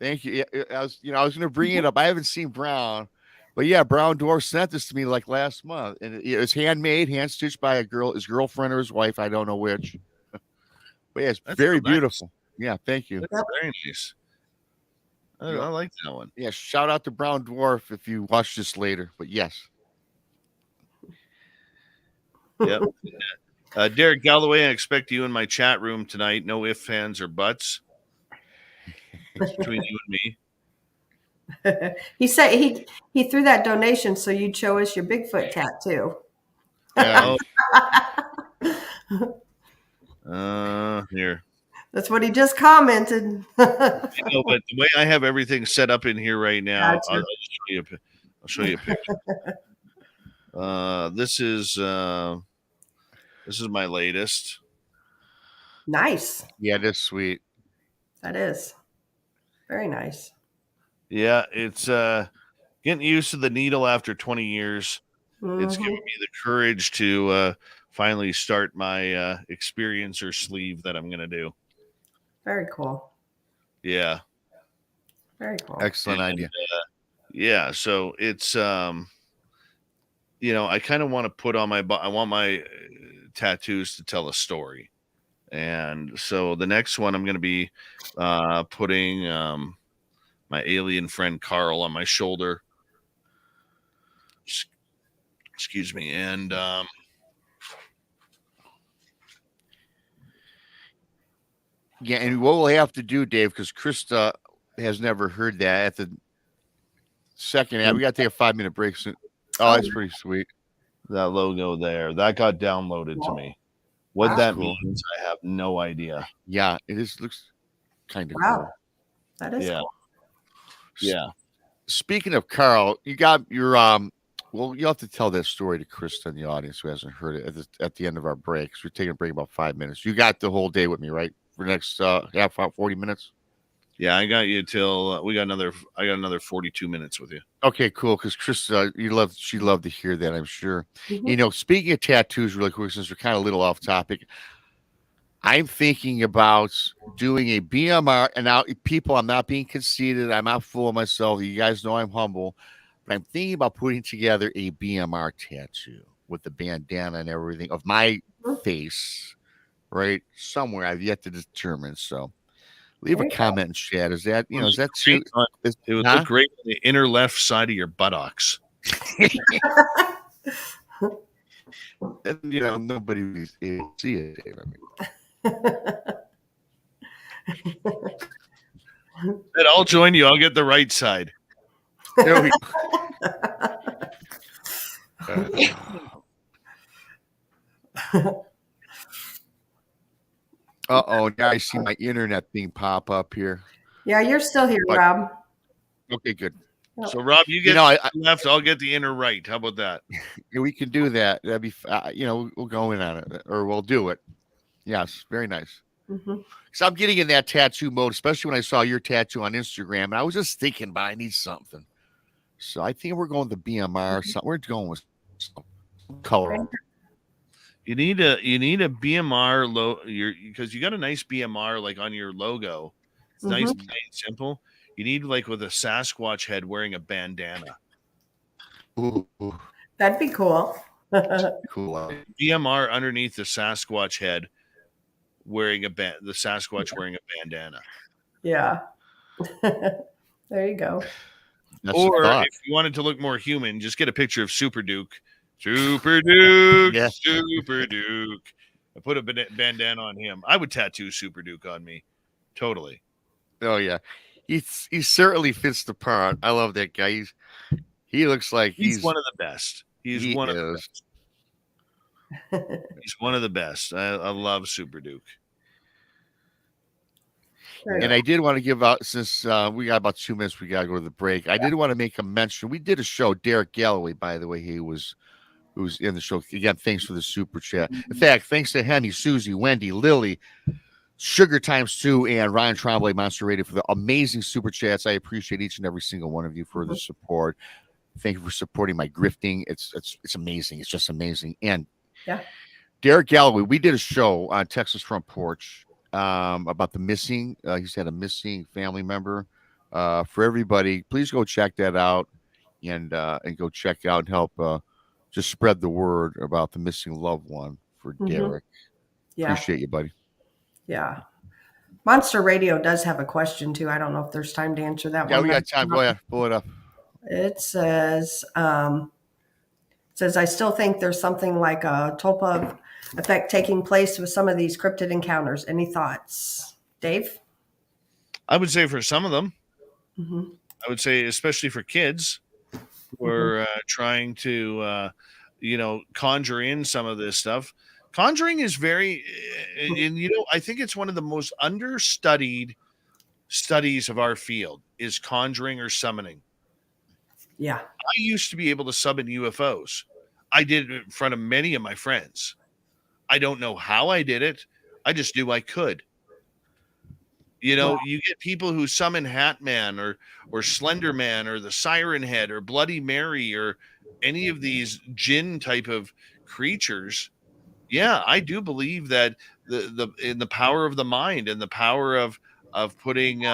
Thank you. I was going to bring it up. I haven't seen Brown, but yeah, Brown Dwarf sent this to me like last month, and it was handmade, hand stitched by his girlfriend or his wife. I don't know which. But yeah, it's very beautiful. Yeah, thank you. That's very nice. I like that one. Yeah, shout out to Brown Dwarf if you watch this later. But yes. Yep. Derek Galloway, I expect you in my chat room tonight. No ifs, ands, or buts. Between you and me. He said he threw that donation so you'd show us your Bigfoot tattoo. Here. That's what he just commented. But the way I have everything set up in here right now, I'll show you a picture. This is my latest. Nice. Yeah, that's sweet. That is very nice. Yeah, it's getting used to the needle after 20 years. It's Mhm. given me the courage to finally start my experiencer sleeve that I'm going to do. Very cool. Yeah. Very cool. Excellent And, idea. yeah, so it's I kind of want to put on I want my tattoos to tell a story. And so the next one I'm going to be putting my alien friend Carl on my shoulder. Excuse me. And Yeah, and what we'll have to do, Dave, because Krista has never heard that at the second half. We got to take a 5-minute break soon. Oh, that's pretty sweet. that logo there, that got downloaded to me. What Wow. that Cool. means, I have no idea. Yeah, it is. Looks kind of Wow. cool. That is Yeah. cool. Yeah. Speaking of Carl, you got your well, you'll have to tell that story to Krista in the audience who hasn't heard it at the end of our break. So we're taking a break about 5 minutes. You got the whole day with me, right? For the next half hour, 40 minutes. Yeah, I got you till I got another 42 minutes with you. Okay, cool. Because Krista, she'd love to hear that, I'm sure. Mhm. You know, speaking of tattoos, really quick, since we're kind of a little off topic, I'm thinking about doing a BMR. And now, people, I'm not being conceited. I'm not fooling myself. You guys know I'm humble. But I'm thinking about putting together a BMR tattoo with the bandana and everything of my face, right? Somewhere I've yet to determine. So leave a There you go. comment in chat. Is that, is that too? It would Huh? look great on the inner left side of your buttocks. And, nobody was able to see it, Dave. And I'll join you. I'll get the right side. There we Uh-oh, now I see my internet thing pop up here. Yeah, you're still here, But- Rob. Okay, good. So Rob, you get I, the left. I'll get the inner right. How about that? we can do that. That'd be, we'll go in on it, or we'll do it. Yes, very nice. Mhm. So I'm getting in that tattoo mode, especially when I saw your tattoo on Instagram, and I was just thinking, but I need something. So I think we're going with the BMR. We're going with some color. You need a BMR because you got a nice BMR like on your logo. It's nice, plain, simple. You need like with a Sasquatch head wearing a bandana. Ooh, That'd be cool. cool. BMR underneath the Sasquatch head wearing the Sasquatch wearing a bandana. Yeah. There you go. That's Or a thought. if you wanted to look more human, just get a picture of Super Duke. Super Duke, Yeah. Super Duke. I put a bandana on him. I would tattoo Super Duke on me. Totally. Oh yeah, he certainly fits the part. I love that guy. He looks like He's one of the best. He's one of the best. He's one of the best. I love Super Duke. And I did want to give out, since we got about 2 minutes, we got to go to the break. I did want to make a mention. We did a show. Derek Galloway, by the way, who was in the show. Again, thanks for the super chat. In fact, thanks to Henny, Susie, Wendy, Lily, Sugar Times 2, and Ryan Tremblay, Monster Radio, for the amazing super chats. I appreciate each and every single one of you for the support. Thank you for supporting my grifting. It's amazing. It's just amazing. And yeah, Derek Galloway, we did a show on Texas Front Porch about the missing. He's had a missing family member. For everybody, please go check that out and go check out and help just spread the word about the missing loved one for Derek. Yeah. Appreciate you, buddy. Yeah. Monster Radio does have a question too. I don't know if there's time to answer that one. Yeah, we got time. Go ahead. Pull it up. It says, I still think there's something like a Tulpa effect taking place with some of these cryptid encounters. Any thoughts? Dave? I would say for some of them, Mm-hmm. I would say especially for kids who are trying to, conjure in some of this stuff. Conjuring is very, and I think it's one of the most understudied studies of our field is conjuring or summoning. Yeah. I used to be able to summon UFOs. I did it in front of many of my friends. I don't know how I did it. I just knew I could. You know, you get people who summon Hat Man or Slender Man or the Siren Head or Bloody Mary or any of these jinn type of creatures. Yeah, I do believe that in the power of the mind and the power of putting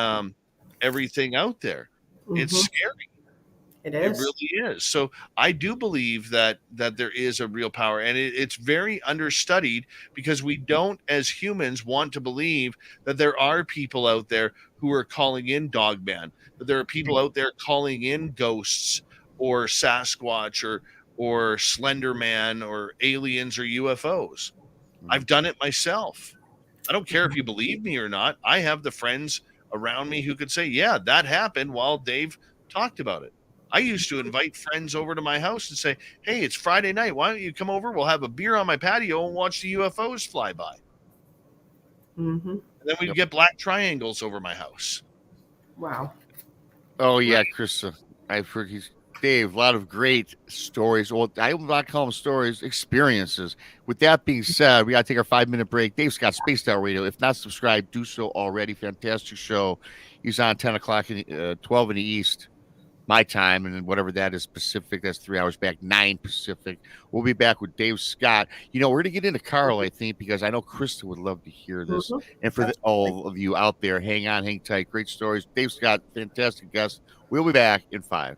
everything out there. It's scary. It It is. really is. So I do believe that there is a real power, and it's very understudied because we don't, as humans, want to believe that there are people out there who are calling in Dogman, that there are people out there calling in ghosts or Sasquatch or Slender Man or aliens or UFOs. I've done it myself. I don't care if you believe me or not. I have the friends around me who could say, yeah, that happened while Dave talked about it. I used to invite friends over to my house and say, hey, it's Friday night. Why don't you come over? We'll have a beer on my patio and watch the UFOs fly by. And then we'd get black triangles over my house. Wow. Oh, yeah, Chris. I've heard Dave, a lot of great stories. Well, I will not call them stories, experiences. With that being said, we got to take our 5-minute break. Dave Scott, Spaced Out Radio. If not subscribed, do so already. Fantastic show. He's on 10 o'clock, 12 in the East, my time, and then whatever that is Pacific, that's 3 hours back, 9 Pacific. We'll be back with Dave Scott. You know, we're going to get into Carl, I think, because I know Krista would love to hear this. And for all of you out there, hang on, hang tight. Great stories. Dave Scott, fantastic guest. We'll be back in 5.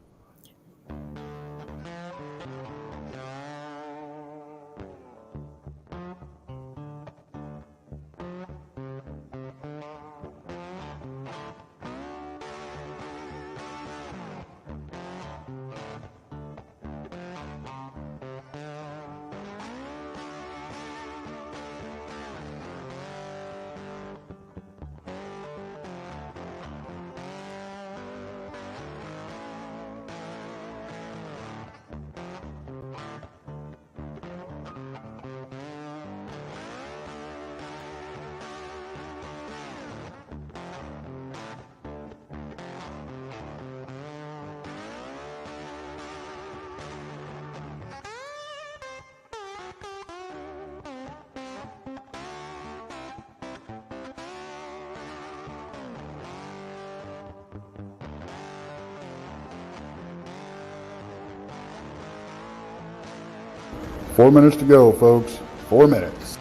Four minutes to go, folks. 4 minutes.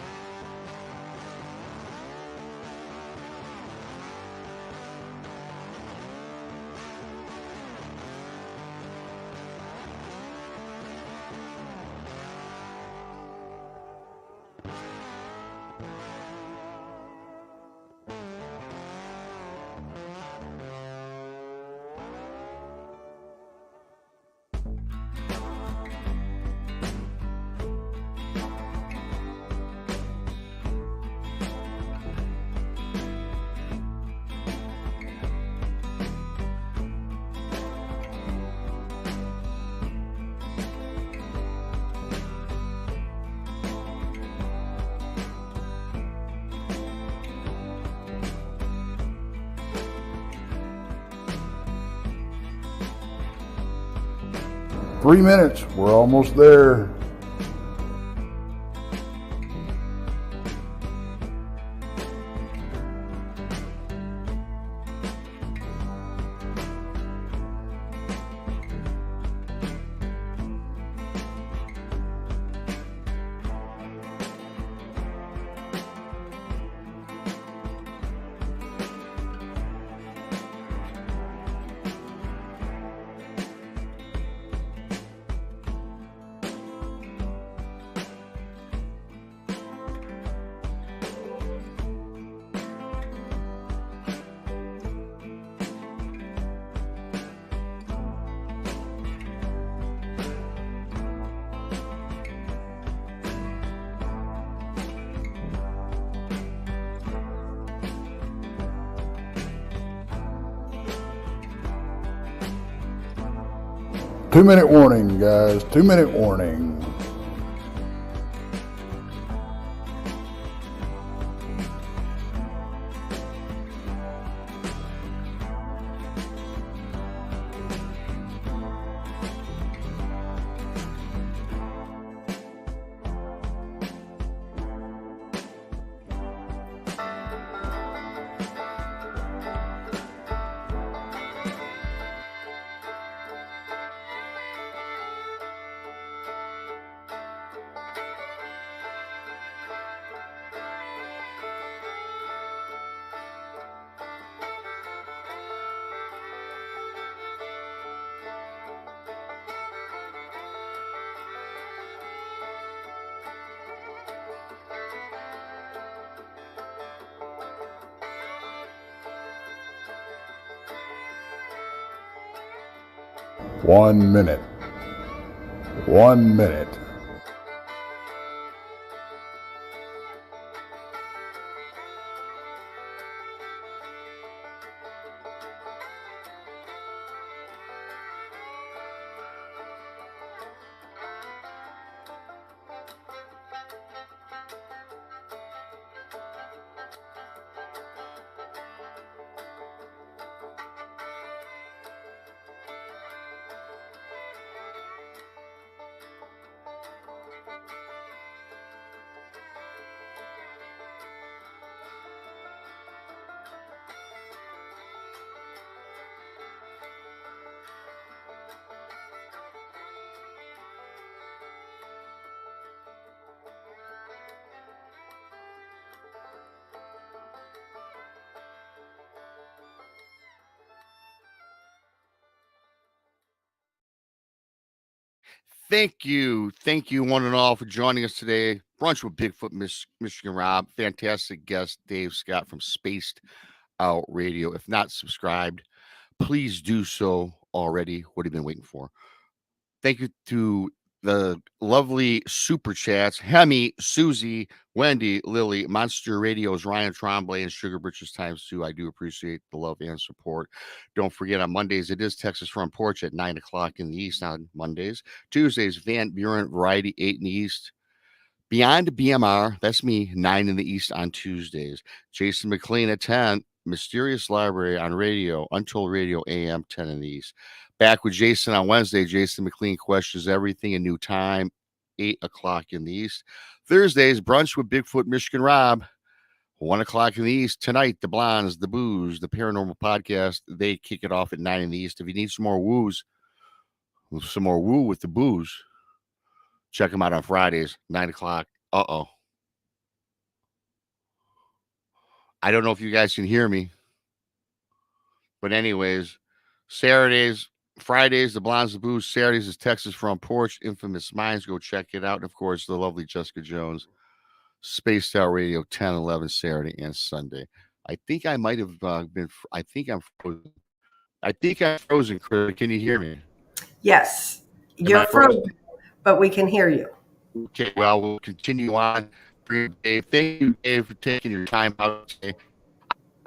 Three minutes. We're almost there. Two-minute warning, guys. 2-minute warning. 1 minute. 1 minute. Thank you, one and all, for joining us today. Brunch with Bigfoot, Michigan Rob. Fantastic guest, Dave Scott from Spaced Out Radio. If not subscribed, please do so already. What have you been waiting for? Thank you to the lovely super chats, Hemi, Susie, Wendy, Lily, Monster Radio's Ryan Tremblay, and Sugar Britches times 2. I do appreciate the love and support. Don't forget, on Mondays, it is Texas Front Porch at 9 o'clock in the East on Mondays. Tuesdays, Van Buren Variety, 8 in the East. Beyond BMR, that's me, 9 in the East on Tuesdays. Jason McLean at 10, Mysterious Library on radio, Untold Radio AM, 10 in the East. Back with Jason on Wednesday. Jason McLean questions everything in new time, 8 o'clock in the East. Thursdays, Brunch with Bigfoot, Michigan Rob, 1 o'clock in the East. Tonight, the Blondes, the Booze, the Paranormal Podcast, they kick it off at 9 in the East. If you need some more woos, some more woo with the booze, check them out on Fridays, 9 o'clock. Uh-oh. I don't know if you guys can hear me. But anyways, Saturdays, Fridays, the Blondes, the Booze. Saturdays is Texas Front Porch, Infamous Minds. Go check it out. And, of course, the lovely Jessica Jones, Spaced Out Radio, 10, 11, Saturday and Sunday. I think I might have been, I think I'm frozen. I think I'm frozen, Chris. Can you hear me? Yes. You're frozen, but we can hear you. Okay, well, we'll continue on. Dave, thank you, Dave, for taking your time out today.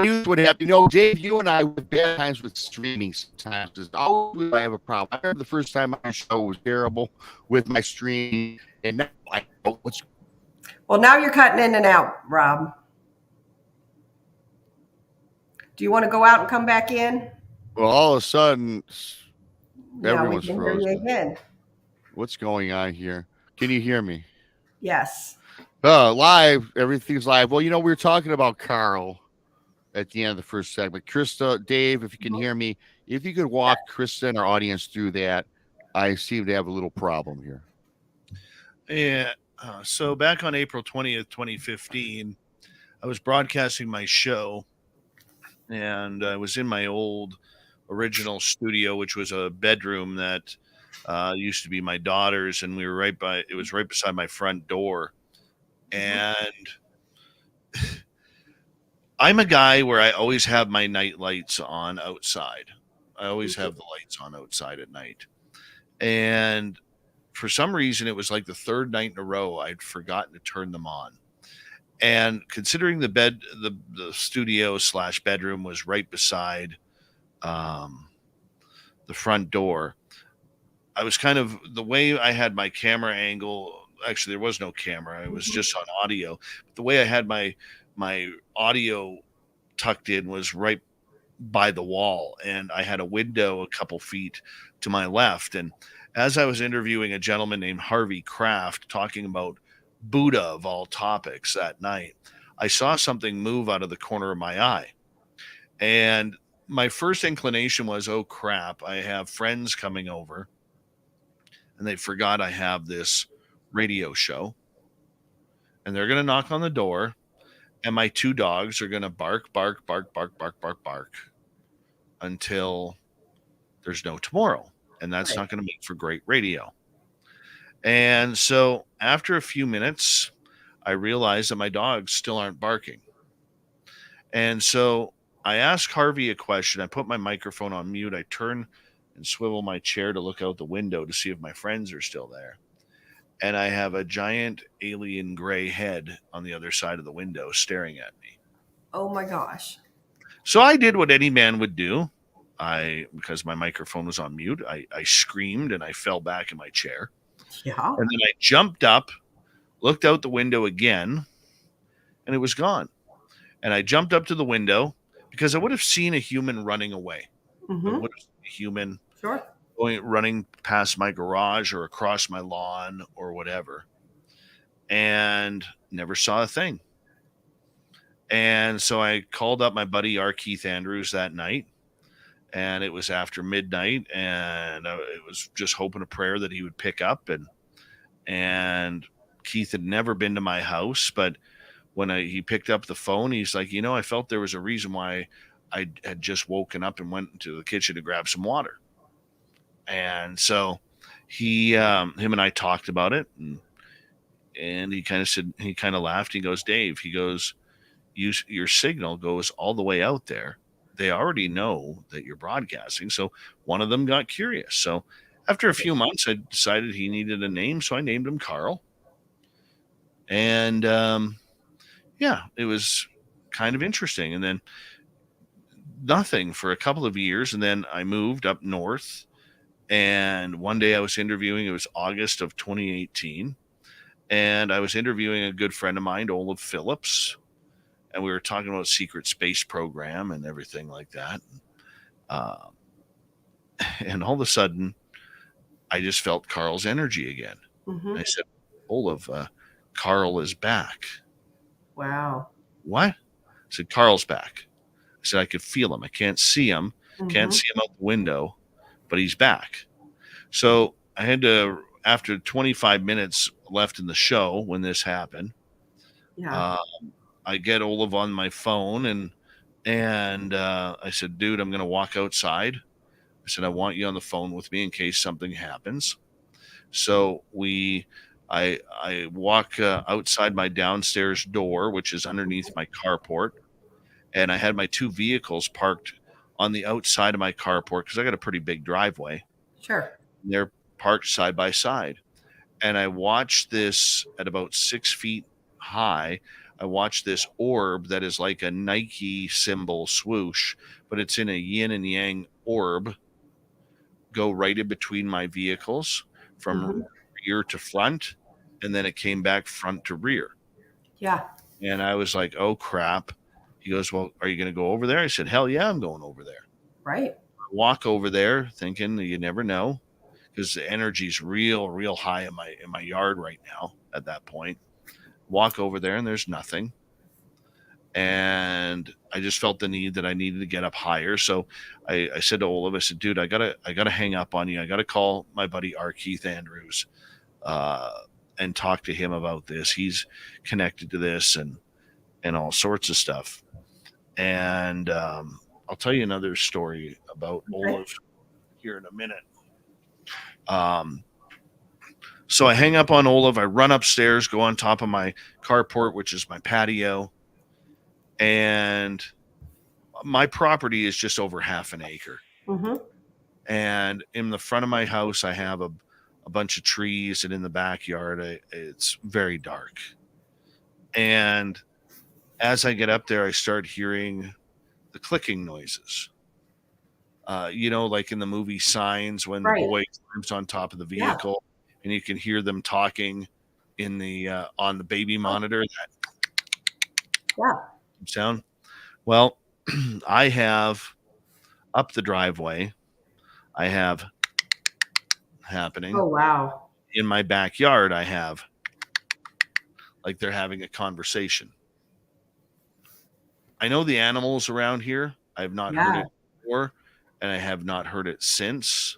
News would have, Dave, you and I have bad times with streaming sometimes. There's always I have a problem. I remember the first time my show was terrible with my stream, and now I know what's. Well, now you're cutting in and out, Rob. Do you want to go out and come back in? Well, all of a sudden, everyone's frozen. Hear you again. What's going on here? Can you hear me? Yes. Live. Everything's live. Well, we were talking about Carl at the end of the first segment. Krista, Dave, if you can hear me, if you could walk Krista and our audience through that. I seem to have a little problem here. Yeah. So back on April 20th, 2015, I was broadcasting my show, and I was in my old original studio, which was a bedroom that used to be my daughter's, and we were it was right beside my front door. And I'm a guy where I always have my night lights on outside. I always have the lights on outside at night. And for some reason, it was like the third night in a row I'd forgotten to turn them on. And considering the studio / bedroom was right beside the front door, I was kind of, the way I had my camera angle, actually there was no camera, it was just on audio. But the way I had my audio tucked in was right by the wall, and I had a window a couple feet to my left. And as I was interviewing a gentleman named Harvey Kraft talking about Buddha of all topics that night, I saw something move out of the corner of my eye. And my first inclination was, oh crap, I have friends coming over and they forgot I have this radio show, and they're going to knock on the door, and my two dogs are going to bark until there's no tomorrow. And that's not going to make for great radio. And so after a few minutes, I realized that my dogs still aren't barking. And so I asked Harvey a question. I put my microphone on mute. I turned and swivel my chair to look out the window to see if my friends are still there. And I have a giant alien gray head on the other side of the window staring at me. Oh my gosh. So I did what any man would do. Because my microphone was on mute, I screamed and I fell back in my chair. Yeah. And then I jumped up, looked out the window again, and it was gone. And I jumped up to the window because I would have seen a human running away. I would have seen a human running past my garage or across my lawn or whatever, and never saw a thing. And so I called up my buddy R. Keith Andrews that night, and it was after midnight, and it was just hoping a prayer that he would pick up. And Keith had never been to my house, but when he picked up the phone, he's like, I felt there was a reason why I had just woken up and went into the kitchen to grab some water. And so him and I talked about it, and he kind of said, he kind of laughed. He goes, Dave, he goes, your signal goes all the way out there. They already know that you're broadcasting. So one of them got curious. So after a few months, I decided he needed a name. So I named him Carl. And it was kind of interesting. And then nothing for a couple of years. And then I moved up north. And one day I was interviewing, it was August of 2018. And I was interviewing a good friend of mine, Olaf Phillips. And we were talking about secret space program and everything like that. And all of a sudden, I just felt Carl's energy again. I said, Olaf, Carl is back. Wow. What? I said, Carl's back. I said, I could feel him. I can't see him. Can't see him out the window, but he's back. So I had to, after 25 minutes left in the show when this happened, I get Olaf on my phone and I said, dude, I'm going to walk outside. I said, I want you on the phone with me in case something happens. So I walk outside my downstairs door, which is underneath my carport. And I had my two vehicles parked on the outside of my carport because I got a pretty big driveway. Sure. And they're parked side by side. And I watched this at about 6 feet high. I watched this orb that is like a Nike symbol swoosh, but it's in a yin and yang orb, go right in between my vehicles from rear to front. And then it came back front to rear. Yeah. And I was like, oh, crap. He goes, well, are you going to go over there? I said, hell yeah, I'm going over there. Right. I walk over there thinking you never know because the energy's real high in my yard right now at that point. Walk over there and there's nothing. And I just felt the need that I needed to get up higher. So I said to Olaf, I said, dude, I gotta hang up on you. I gotta call my buddy R. Keith Andrews and talk to him about this. He's connected to this and all sorts of stuff. And I'll tell you another story about Olaf here in a minute. So I hang up on Olaf. I run upstairs, go on top of my carport, which is my patio. And my property is just over half an acre. And in the front of my house, I have a bunch of trees. And in the backyard, it's very dark. And as I get up there, I start hearing the clicking noises. Like in the movie Signs, when the boy climbs on top of the vehicle. And you can hear them talking in the on the baby monitor. That sound. Well, I have up the driveway. I have happening. Oh wow! In my backyard, I have like they're having a conversation. I know the animals around here. I have not heard it before, and I have not heard it since.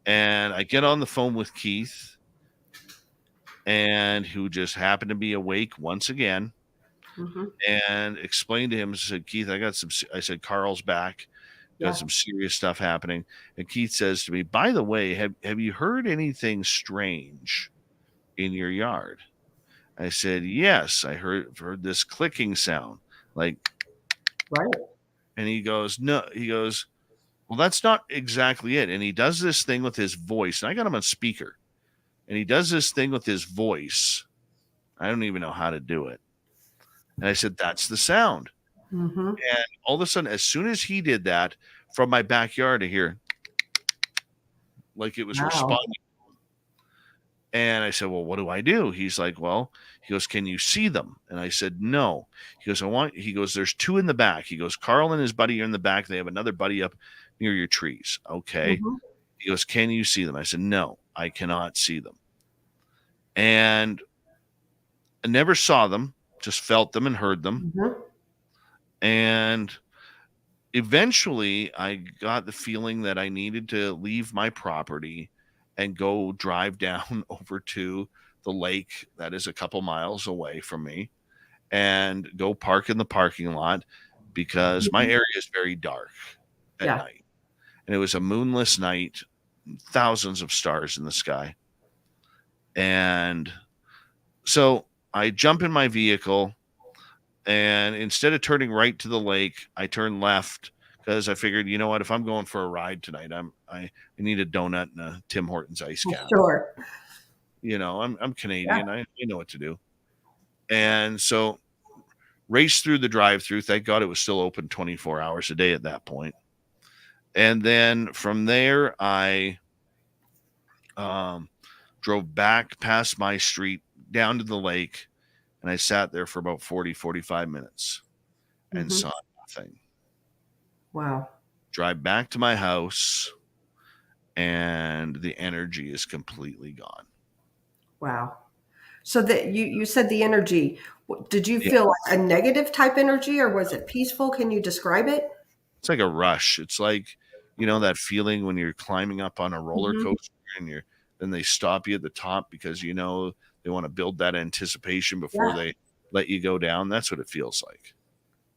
And I get on the phone with Keith, and who just happened to be awake once again, and explained to him, I said, Keith, I said, Carl's back, got some serious stuff happening. And Keith says to me, by the way, have you heard anything strange in your yard? I said, yes, I heard this clicking sound, like, right. And he goes, no, he goes, Well, that's not exactly it. And he does this thing with his voice. And I got him on speaker. And he does this thing with his voice. I don't even know how to do it. And I said, that's the sound. Mm-hmm. And all of a sudden, as soon as he did that, from my backyard, I hear like it was responding. And I said, well, what do I do? He's like, well, he goes, can you see them? And I said, no. He goes, there's two in the back. He goes, Carl and his buddy are in the back. They have another buddy up near your trees. Okay. Mm-hmm. He goes, can you see them? I said, no, I cannot see them. And I never saw them, just felt them and heard them. Mm-hmm. And eventually I got the feeling that I needed to leave my property and go drive down over to the lake that is a couple miles away from me and go park in the parking lot because my area is very dark at night. And it was a moonless night, thousands of stars in the sky. And so I jump in my vehicle, and instead of turning right to the lake, I turned left because I figured, you know what, if I'm going for a ride tonight, I need a donut and a Tim Hortons ice cap. Sure. You know, I'm Canadian. Yeah. I know what to do. And so raced through the drive-through. Thank God it was still open 24 hours a day at that point. And then from there, I drove back past my street down to the lake, and I sat there for about 45 minutes and saw nothing. Wow. Drive back to my house, and the energy is completely gone. Wow. So that you said the energy, did you feel like a negative type energy, or was it peaceful? Can you describe it? It's like a rush. It's like, you know, that feeling when you're climbing up on a roller coaster and then they stop you at the top because, you know, they want to build that anticipation before they let you go down. That's what it feels like.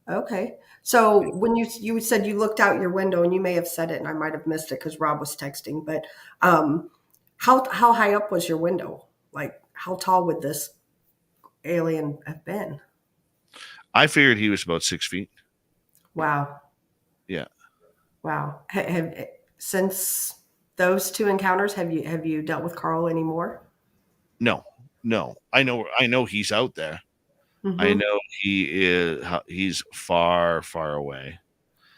Okay. So when you said you looked out your window, and you may have said it and I might have missed it because Rob was texting, but how high up was your window? Like, how tall would this alien have been? I figured he was about 6 feet. Wow. Yeah. Wow. Since those two encounters, have you dealt with Carl anymore? No. I know he's out there. I know he's far, far away.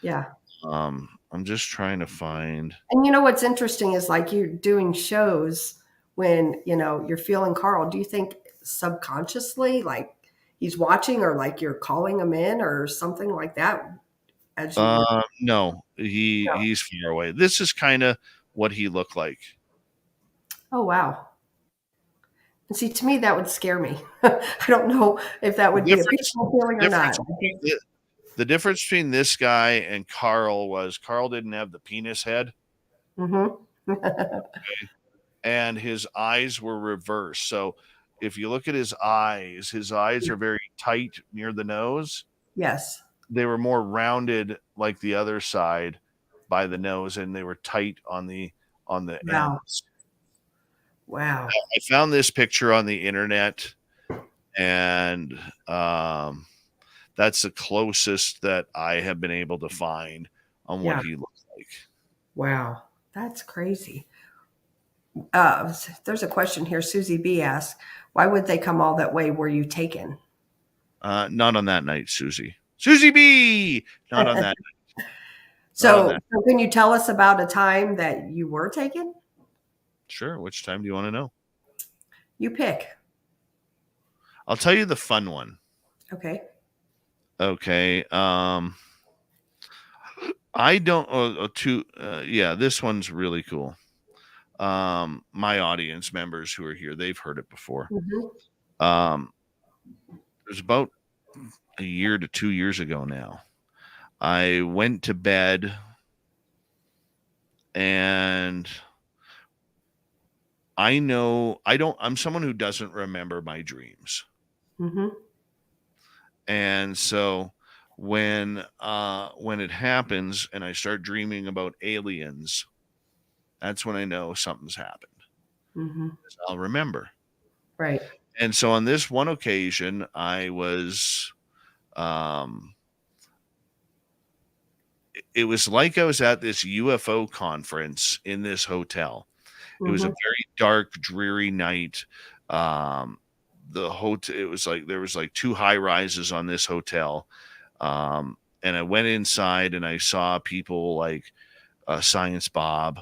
Yeah. I'm just trying to find. And you know what's interesting is, like, you're doing shows when, you know, you're feeling Carl. Do you think subconsciously, like, he's watching, or like you're calling him in or something like that? No, he's far away. This is kind of what he looked like. Oh, wow. And see, to me, that would scare me. I don't know if that would be a peaceful feeling or not. The difference between this guy and Carl was Carl didn't have the penis head. Okay. And his eyes were reversed. So if you look at his eyes are very tight near the nose. Yes. They were more rounded like the other side by the nose, and they were tight on the ends. Wow. I found this picture on the internet, and that's the closest that I have been able to find on what he looks like. Wow. That's crazy. There's a question here. Susie B asks, why would they come all that way? Were you taken? Not on that night, Susie. Susie B! Not on that night. So can you tell us about a time that you were taken? Sure. Which time do you want to know? You pick. I'll tell you the fun one. Okay. I don't. This one's really cool. My audience members who are here, they've heard it before. It was about a year to 2 years ago now. I went to bed, and I'm someone who doesn't remember my dreams. And so when it happens and I start dreaming about aliens, that's when I know something's happened. I'll remember. Right. And so on this one occasion, I was, it was like I was at this UFO conference in this hotel. It was a very dark, dreary night. The hotel, it was like there was like 2 high rises on this hotel. And I went inside and I saw people like Science Bob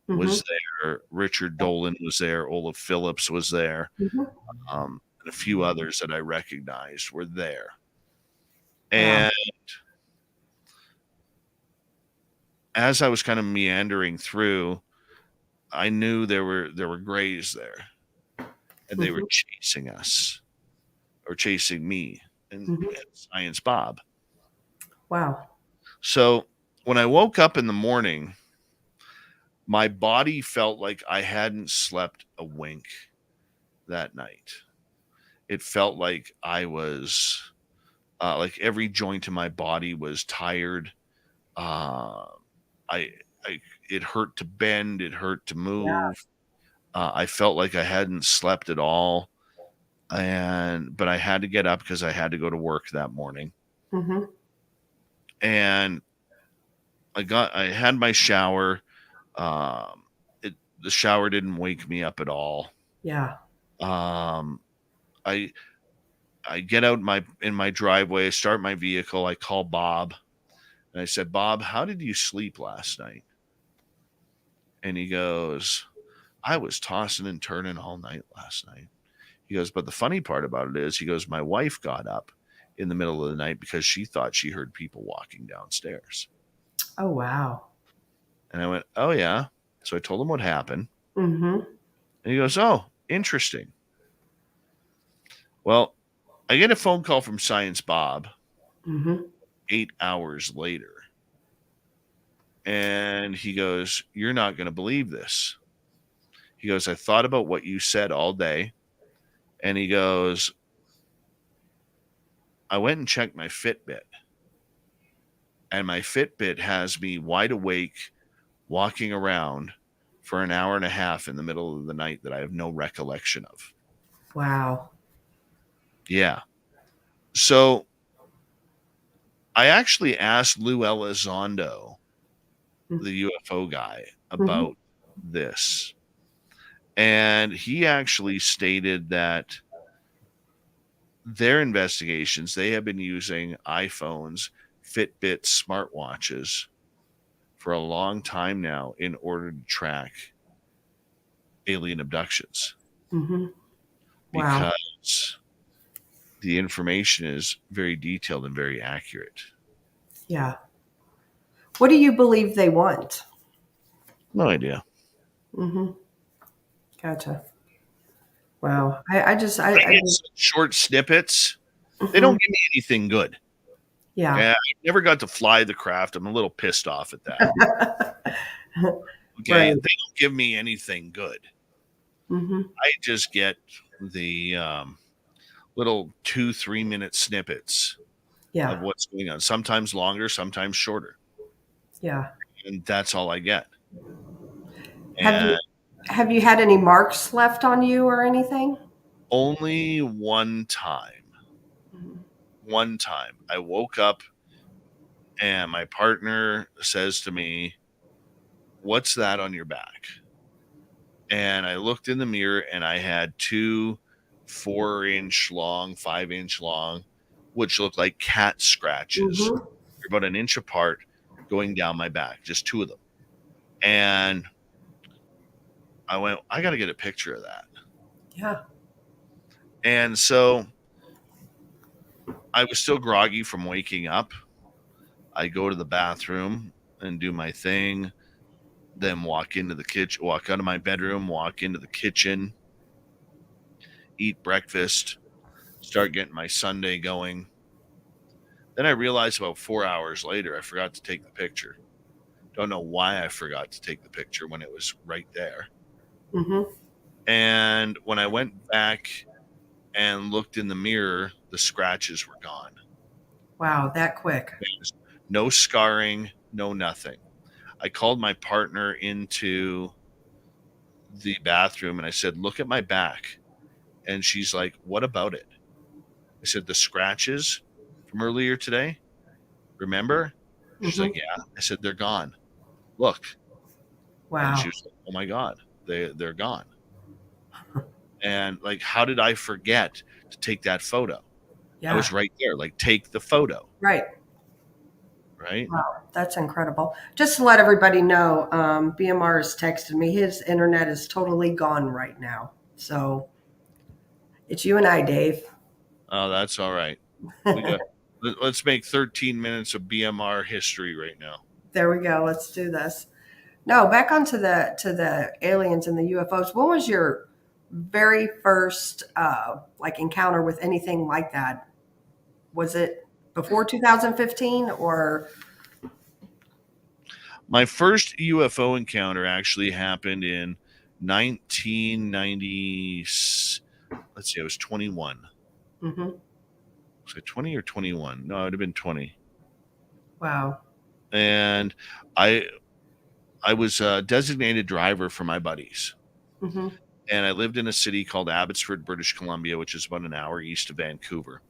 was there, Richard Dolan was there, Olaf Phillips was there, and a few others that I recognized were there. And as I was kind of meandering through, I knew there were grays there, and they were chasing us, or chasing me, and Science Bob. Wow. So when I woke up in the morning, my body felt like I hadn't slept a wink that night. It felt like I was like every joint in my body was tired. It hurt to bend. It hurt to move. Yeah. I felt like I hadn't slept at all. But I had to get up because I had to go to work that morning. And I had my shower. The shower didn't wake me up at all. Yeah. I get out in my driveway, I start my vehicle, I call Bob, and I said, Bob, how did you sleep last night? And he goes, I was tossing and turning all night last night. He goes, but the funny part about it is, he goes, my wife got up in the middle of the night because she thought she heard people walking downstairs. Oh, wow. And I went, oh, yeah. So I told him what happened. And he goes, oh, interesting. Well, I get a phone call from Science Bob 8 hours later. And he goes, you're not going to believe this. He goes, I thought about what you said all day. And he goes, I went and checked my Fitbit. And my Fitbit has me wide awake, walking around for an hour and a half in the middle of the night that I have no recollection of. Wow. Yeah. So I actually asked Lou Elizondo, the UFO guy, about this. And he actually stated that their investigations, they have been using iPhones, Fitbit, smartwatches for a long time now in order to track alien abductions. Wow. Because the information is very detailed and very accurate. Yeah. What do you believe they want? No idea. Gotcha. Wow. I just short snippets. They don't give me anything good. Yeah. I never got to fly the craft. I'm a little pissed off at that. Okay. Right. They don't give me anything good. I just get the little 2-3 minute snippets of what's going on. Sometimes longer, sometimes shorter. Yeah. And that's all I get. Have you had any marks left on you or anything? Only one time. One time I woke up and my partner says to me, what's that on your back? And I looked in the mirror and I had 2 4-inch long, 5-inch long, which looked like cat scratches. They're about an inch apart going down my back, just 2 of them. And I went, I got to get a picture of that. Yeah. And so I was still groggy from waking up. I go to the bathroom and do my thing, then walk into the kitchen, walk out of my bedroom, walk into the kitchen, eat breakfast, start getting my Sunday going. Then I realized about 4 hours later, I forgot to take the picture. Don't know why I forgot to take the picture when it was right there. And when I went back and looked in the mirror, the scratches were gone. Wow, that quick. No scarring, no nothing. I called my partner into the bathroom and I said, look at my back. And she's like, what about it? I said, the scratches from earlier today, remember? She's like, yeah. I said, they're gone. Look. Wow. And she was like, oh my God, they're gone. And like, how did I forget to take that photo? Yeah. I was right there. Like, take the photo. Right. Right. Wow, that's incredible. Just to let everybody know, BMR has texted me. His internet is totally gone right now. So it's you and I, Dave. Oh, that's all right. Let's make 13 minutes of BMR history right now. There we go. Let's do this. No, back onto the aliens and the UFOs. When was your very first like encounter with anything like that? Was it before 2015 or? My first UFO encounter actually happened in 1990. Let's see, I was 21. Mm-hmm. Was it 20 or 21? No, it would have been 20. Wow. And I was a designated driver for my buddies. Mm-hmm. And I lived in a city called Abbotsford, British Columbia, which is about an hour east of Vancouver.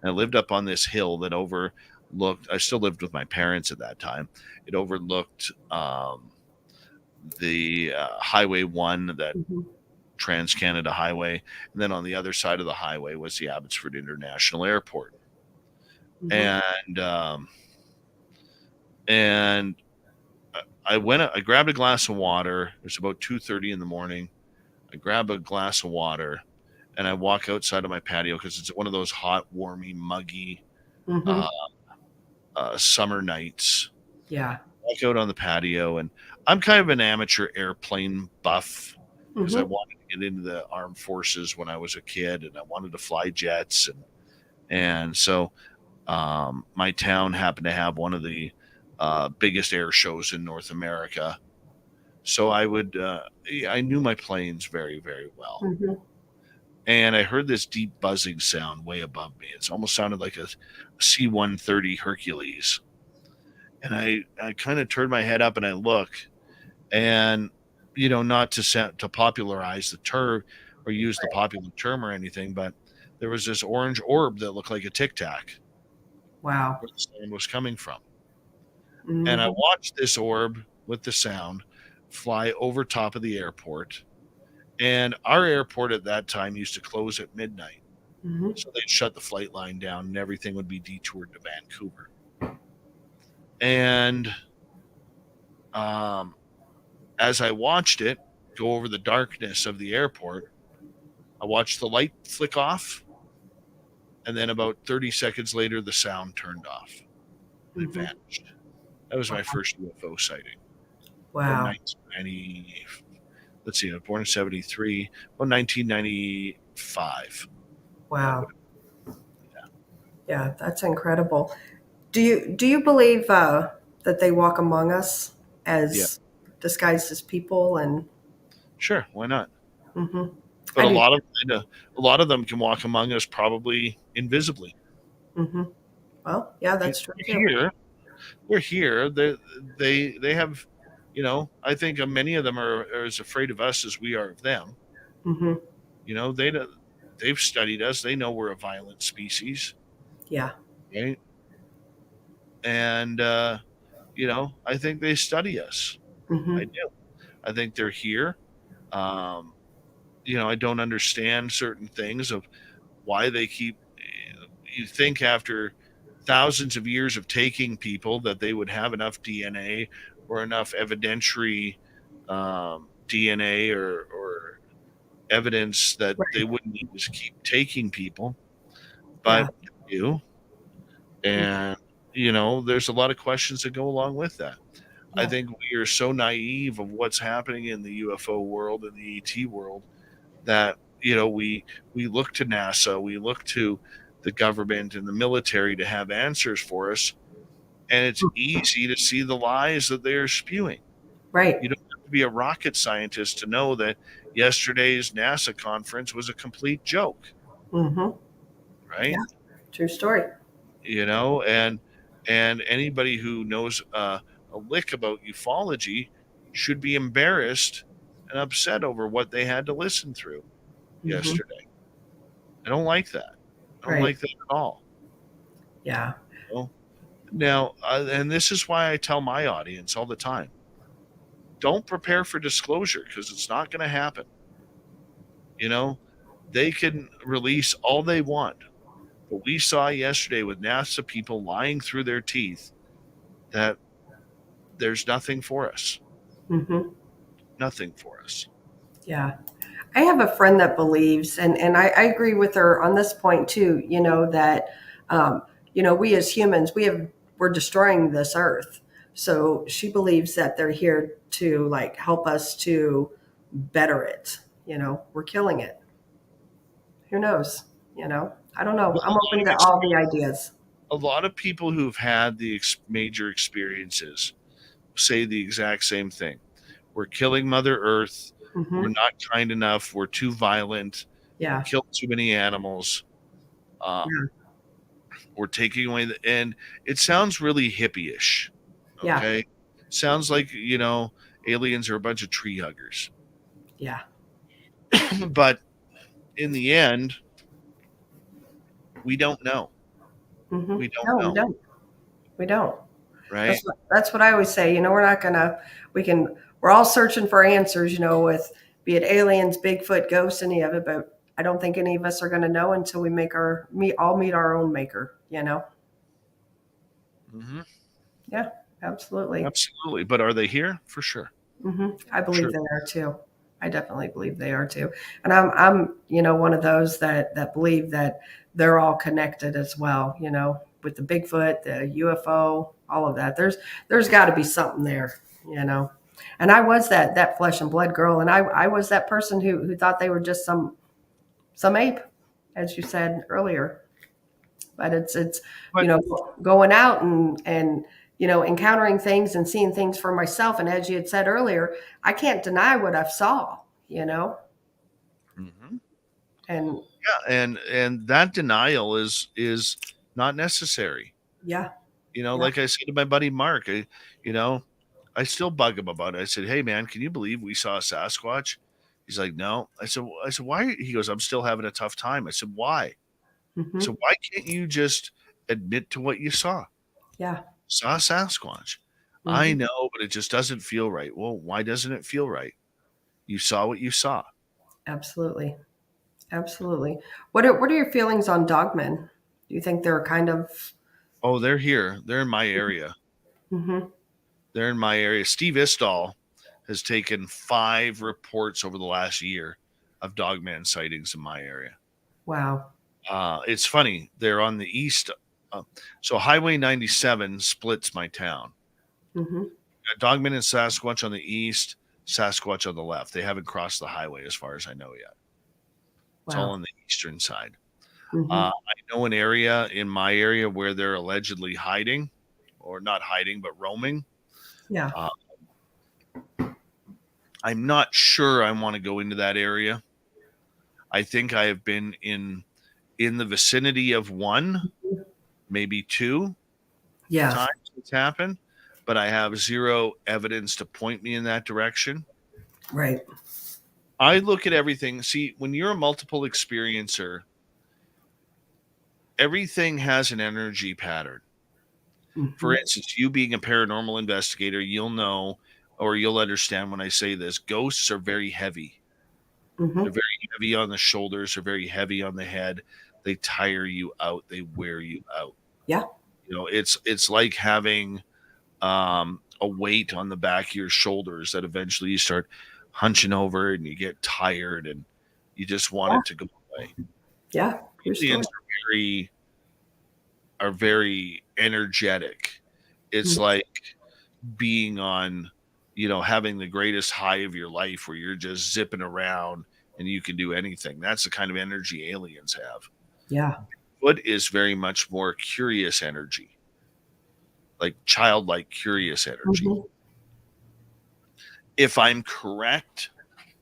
And I lived up on this hill that overlooked, I still lived with my parents at that time. It overlooked the Highway 1, that Trans-Canada Highway. And then on the other side of the highway was the Abbotsford International Airport. Mm-hmm. And I grabbed a glass of water. It was about 2:30 in the morning. I grab a glass of water and I walk outside of my patio because it's one of those hot, warmy, muggy summer nights. Yeah. Walk out on the patio, and I'm kind of an amateur airplane buff because I wanted to get into the armed forces when I was a kid, and I wanted to fly jets, and so my town happened to have one of the biggest air shows in North America. So I knew my planes very, very well. Mm-hmm. And I heard this deep buzzing sound way above me. It almost sounded like a C-130 Hercules. And I kind of turned my head up and I look, and, not to popularize the term or use the popular term or anything, but there was this orange orb that looked like a Tic Tac. Wow. Where the sound was coming from. Mm-hmm. And I watched this orb with the sound fly over top of the airport. And our airport at that time used to close at midnight. Mm-hmm. So they'd shut the flight line down and everything would be detoured to Vancouver. And as I watched it go over the darkness of the airport, I watched the light flick off. And then about 30 seconds later, the sound turned off. It vanished. That was my first UFO sighting. Wow. 1990, let's see, I was born in 73. Well, 1995. Wow. Yeah, that's incredible. Do you believe that they walk among us as disguised as people? And sure, why not? Mm-hmm. But a lot of them can walk among us probably invisibly. Mm-hmm. Well, yeah, that's true. We're here. They have, I think many of them are as afraid of us as we are of them. Mm-hmm. They've studied us. They know we're a violent species. Yeah. Right. And, I think they study us. Mm-hmm. I do. I think they're here. I don't understand certain things of why they keep, you think after thousands of years of taking people that they would have enough DNA or enough evidentiary DNA or evidence that they wouldn't need to keep taking people. But they do. And, there's a lot of questions that go along with that. Yeah. I think we are so naive of what's happening in the UFO world and the ET world that, we look to NASA, we look to the government and the military to have answers for us. And it's easy to see the lies that they are spewing. Right. You don't have to be a rocket scientist to know that yesterday's NASA conference was a complete joke. Mm-hmm. Right? Yeah. True story. And anybody who knows a lick about ufology should be embarrassed and upset over what they had to listen through yesterday. I don't like that. I don't like that at all. Yeah. Now, and this is why I tell my audience all the time, don't prepare for disclosure because it's not going to happen. You know, they can release all they want. But we saw yesterday with NASA people lying through their teeth that there's nothing for us. Mm-hmm. Nothing for us. Yeah. I have a friend that believes, and I agree with her on this point too, that, we as humans, we're destroying this earth. So she believes that they're here to like help us to better it. We're killing it. Who knows? I don't know. Well, I'm open to all the ideas. A lot of people who've had the major experiences say the exact same thing. We're killing Mother Earth. Mm-hmm. We're not kind enough. We're too violent. Yeah. We kill too many animals. We're taking away and it sounds really hippie-ish. Okay. Yeah. Sounds like, aliens are a bunch of tree huggers. Yeah. But in the end, we don't know. Mm-hmm. We don't know. We don't. Right. That's what I always say. We're all searching for answers, with be it aliens, Bigfoot, ghosts, any of it, but I don't think any of us are going to know until we meet our own maker, Mm-hmm. Yeah, absolutely. Absolutely. But are they here? For sure. Mm-hmm. I believe they are too. I definitely believe they are too. And I'm one of those that believe that they're all connected as well, with the Bigfoot, the UFO, all of that. There's got to be something there, And I was that flesh and blood girl, and I was that person who thought they were just some ape, as you said earlier. But it's going out and encountering things and seeing things for myself. And as you had said earlier, I can't deny what I've saw, Mm-hmm. And and that denial is not necessary. Yeah. Like I said to my buddy Mark, I still bug him about it. I said, "Hey man, can you believe we saw a Sasquatch?" He's like, "No." I said, "Why?" He goes, "I'm still having a tough time." I said, "Why?" Mm-hmm. So why can't you just admit to what you saw? Yeah. Saw a Sasquatch. Mm-hmm. I know, but it just doesn't feel right. Well, why doesn't it feel right? You saw what you saw. Absolutely. Absolutely. What are your feelings on dogmen? Do you think they're kind of... Oh, they're here. They're in my area. Mm-hmm. They're in my area. Steve Istall has taken 5 reports over the last year of dogman sightings in my area. Wow. It's funny. They're on the east. So Highway 97 splits my town. Mm-hmm. Dogman and Sasquatch on the east, Sasquatch on the left. They haven't crossed the highway as far as I know yet. It's all on the eastern side. Mm-hmm. I know an area in my area where they're allegedly hiding, or not hiding, but roaming. Yeah. I'm not sure I want to go into that area. I think I have been in the vicinity of 1, maybe 2 times it's happened, but I have 0 evidence to point me in that direction. Right. I look at everything. See, when you're a multiple experiencer, everything has an energy pattern. Mm-hmm. For instance, you being a paranormal investigator, you'll know, or you'll understand when I say this, ghosts are very heavy. Mm-hmm. They're very heavy on the shoulders. They're very heavy on the head. They tire you out. They wear you out. Yeah. It's like having a weight on the back of your shoulders that eventually you start hunching over and you get tired and you just want it to go away. Yeah. Aliens are very energetic. It's like being on, having the greatest high of your life where you're just zipping around and you can do anything. That's the kind of energy aliens have. Yeah. Bigfoot is very much more curious energy, like childlike curious energy. Mm-hmm. If I'm correct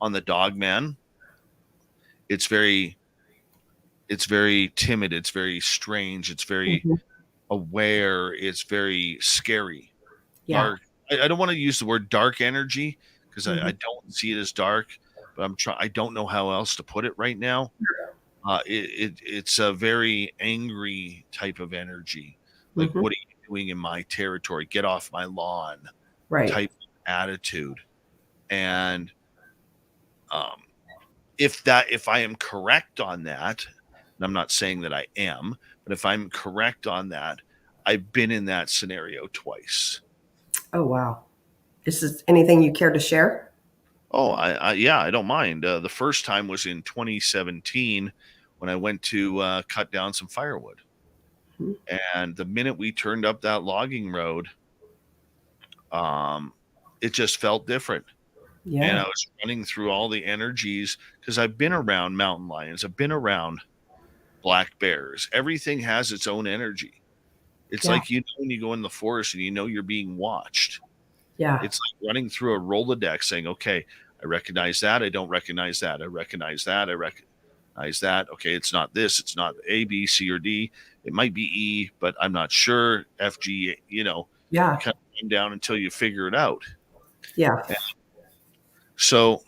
on the dogman, it's very timid. It's very strange. It's very aware. It's very scary. Yeah. Dark. I don't want to use the word dark energy because I don't see it as dark, but I don't know how else to put it right now. It's a very angry type of energy. Like, what are you doing in my territory? Get off my lawn Right. type of attitude. And if I am correct on that, and I'm not saying that I am, but if I'm correct on that, I've been in that scenario twice. Oh, wow. Is this anything you care to share? Oh, I don't mind. The first time was in 2017 when I went to cut down some firewood. Hmm. And the minute we turned up that logging road, it just felt different. And Yeah. I was running through all the energies because I've been around mountain lions. I've been around black bears. Everything has its own energy. It's Yeah. like, when you go in the forest and you're being watched. Yeah. It's like running through a Rolodex saying, okay, I recognize that. I don't recognize that. I recognize that. I recognize that. Okay, it's not this. It's not A, B, C, or D. It might be E, but I'm not sure. F, G, Yeah. kind of going down until you figure it out. Yeah. So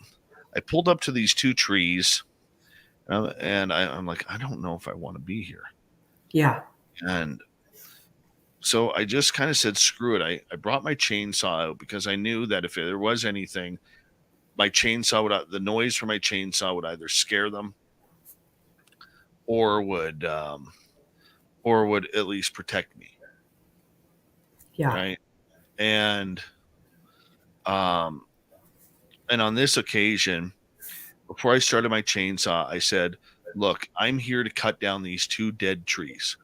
I pulled up to these two trees, and I'm like, I don't know if I want to be here. Yeah. And so I just kind of said, screw it. I brought my chainsaw out because I knew that if there was anything, my chainsaw the noise from my chainsaw would either scare them or would at least protect me. Yeah. Right. And on this occasion, before I started my chainsaw, I said, look, I'm here to cut down these two dead trees.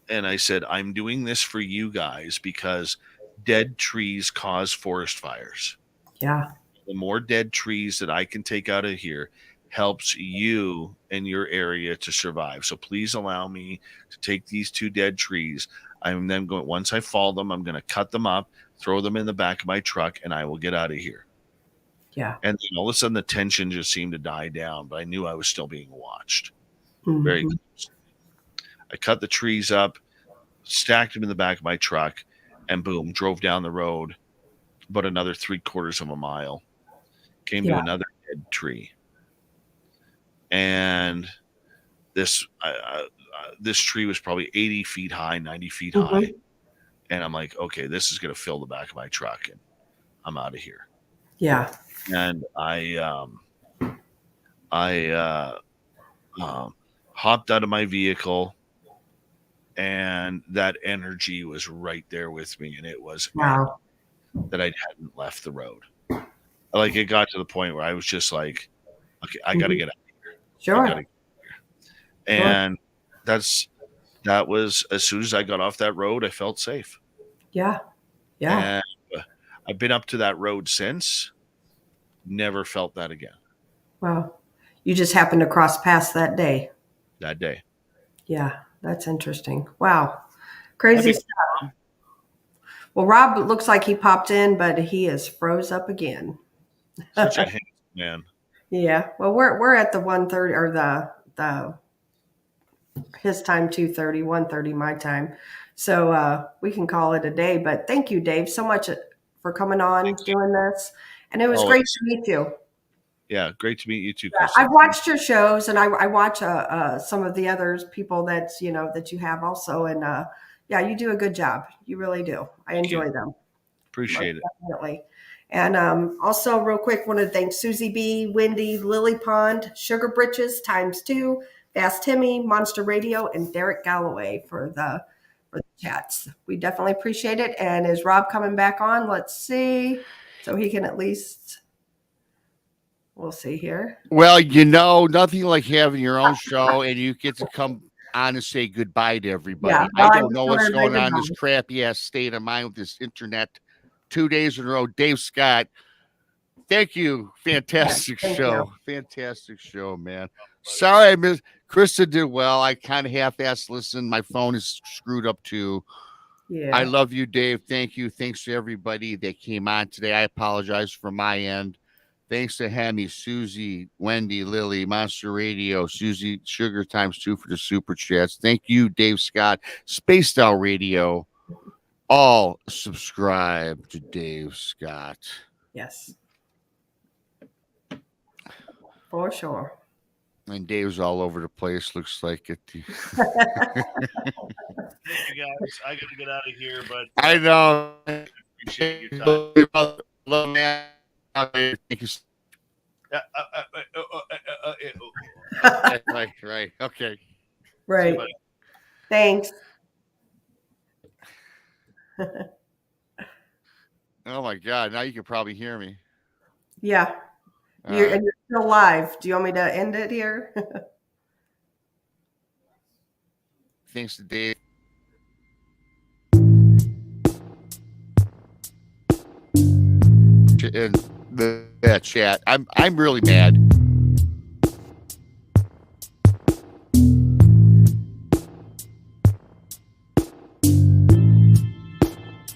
And I said, I'm doing this for you guys because dead trees cause forest fires. Yeah. The more dead trees that I can take out of here helps you and your area to survive. So please allow me to take these two dead trees. I'm then going, once I fall them, I'm going to cut them up, throw them in the back of my truck, and I will get out of here. Yeah. And then all of a sudden the tension just seemed to die down, but I knew I was still being watched. Mhm. Very close. I cut the trees up, stacked them in the back of my truck, and boom, drove down the road about another 3/4 of a mile. Came to another dead tree. And this tree was probably 80 feet high, 90 feet high. And I'm like, okay, this is going to fill the back of my truck, and I'm out of here. Yeah. And I hopped out of my vehicle, and that energy was right there with me, and it was Wow. that I hadn't left the road. Like, it got to the point where I was just like, okay, I got to get out of here. Sure. I gotta get out of here. And that was as soon as I got off that road, I felt safe. Yeah. Yeah. And I've been up to that road since. Never felt that again. Wow. You just happened to cross paths that day. That day. Yeah. That's interesting. Wow. Crazy stuff. Well, Rob looks like he popped in, but he is froze up again. Such a handsome man. Yeah. Well, we're at the 1:30 or the his time 2:30, 1:30 my time. So we can call it a day. But thank you, Dave, so much for coming on, doing this. And it was great to meet you. Yeah, great to meet you too, Yeah, Kristen. I've watched your shows, and I watch some of the others people that you have also, and yeah, you do a good job. You really do. I enjoy them. Appreciate it. Definitely. And also, real quick, want to thank Susie B, Wendy, Lily Pond, Sugar Britches ×2, Fast Timmy, Monster Radio, and Derek Galloway for the chats. We definitely appreciate it. And is Rob coming back on? Let's see. So he can at least, we'll see here. Well, nothing like having your own show and you get to come on and say goodbye to everybody. Yeah, I don't know what's going on in this crappy ass state of mind with this internet. 2 days in a row. Dave Scott, thank you. Fantastic show. Fantastic show, man. Sorry I missed. Krista did well. I kind of half-assed listen. My phone is screwed up too. Yeah. I love you, Dave. Thank you. Thanks to everybody that came on today. I apologize from my end. Thanks to Hemi, Susie, Wendy, Lily, Monster Radio, Susie, Sugar ×2 for the super chats. Thank you, Dave Scott, Spaced Out Radio. All subscribe to Dave Scott. Yes. For sure. And Dave's all over the place. Looks like it. Thank you guys. I got to get out of here, but I know. appreciate your time. Love, man. Thank you. Right. Okay. Right. Thanks. Oh my God! Now you can probably hear me. Yeah. All You're, right. and you're still live. Do you want me to end it here? Thanks to Dave. In the chat, I'm really mad.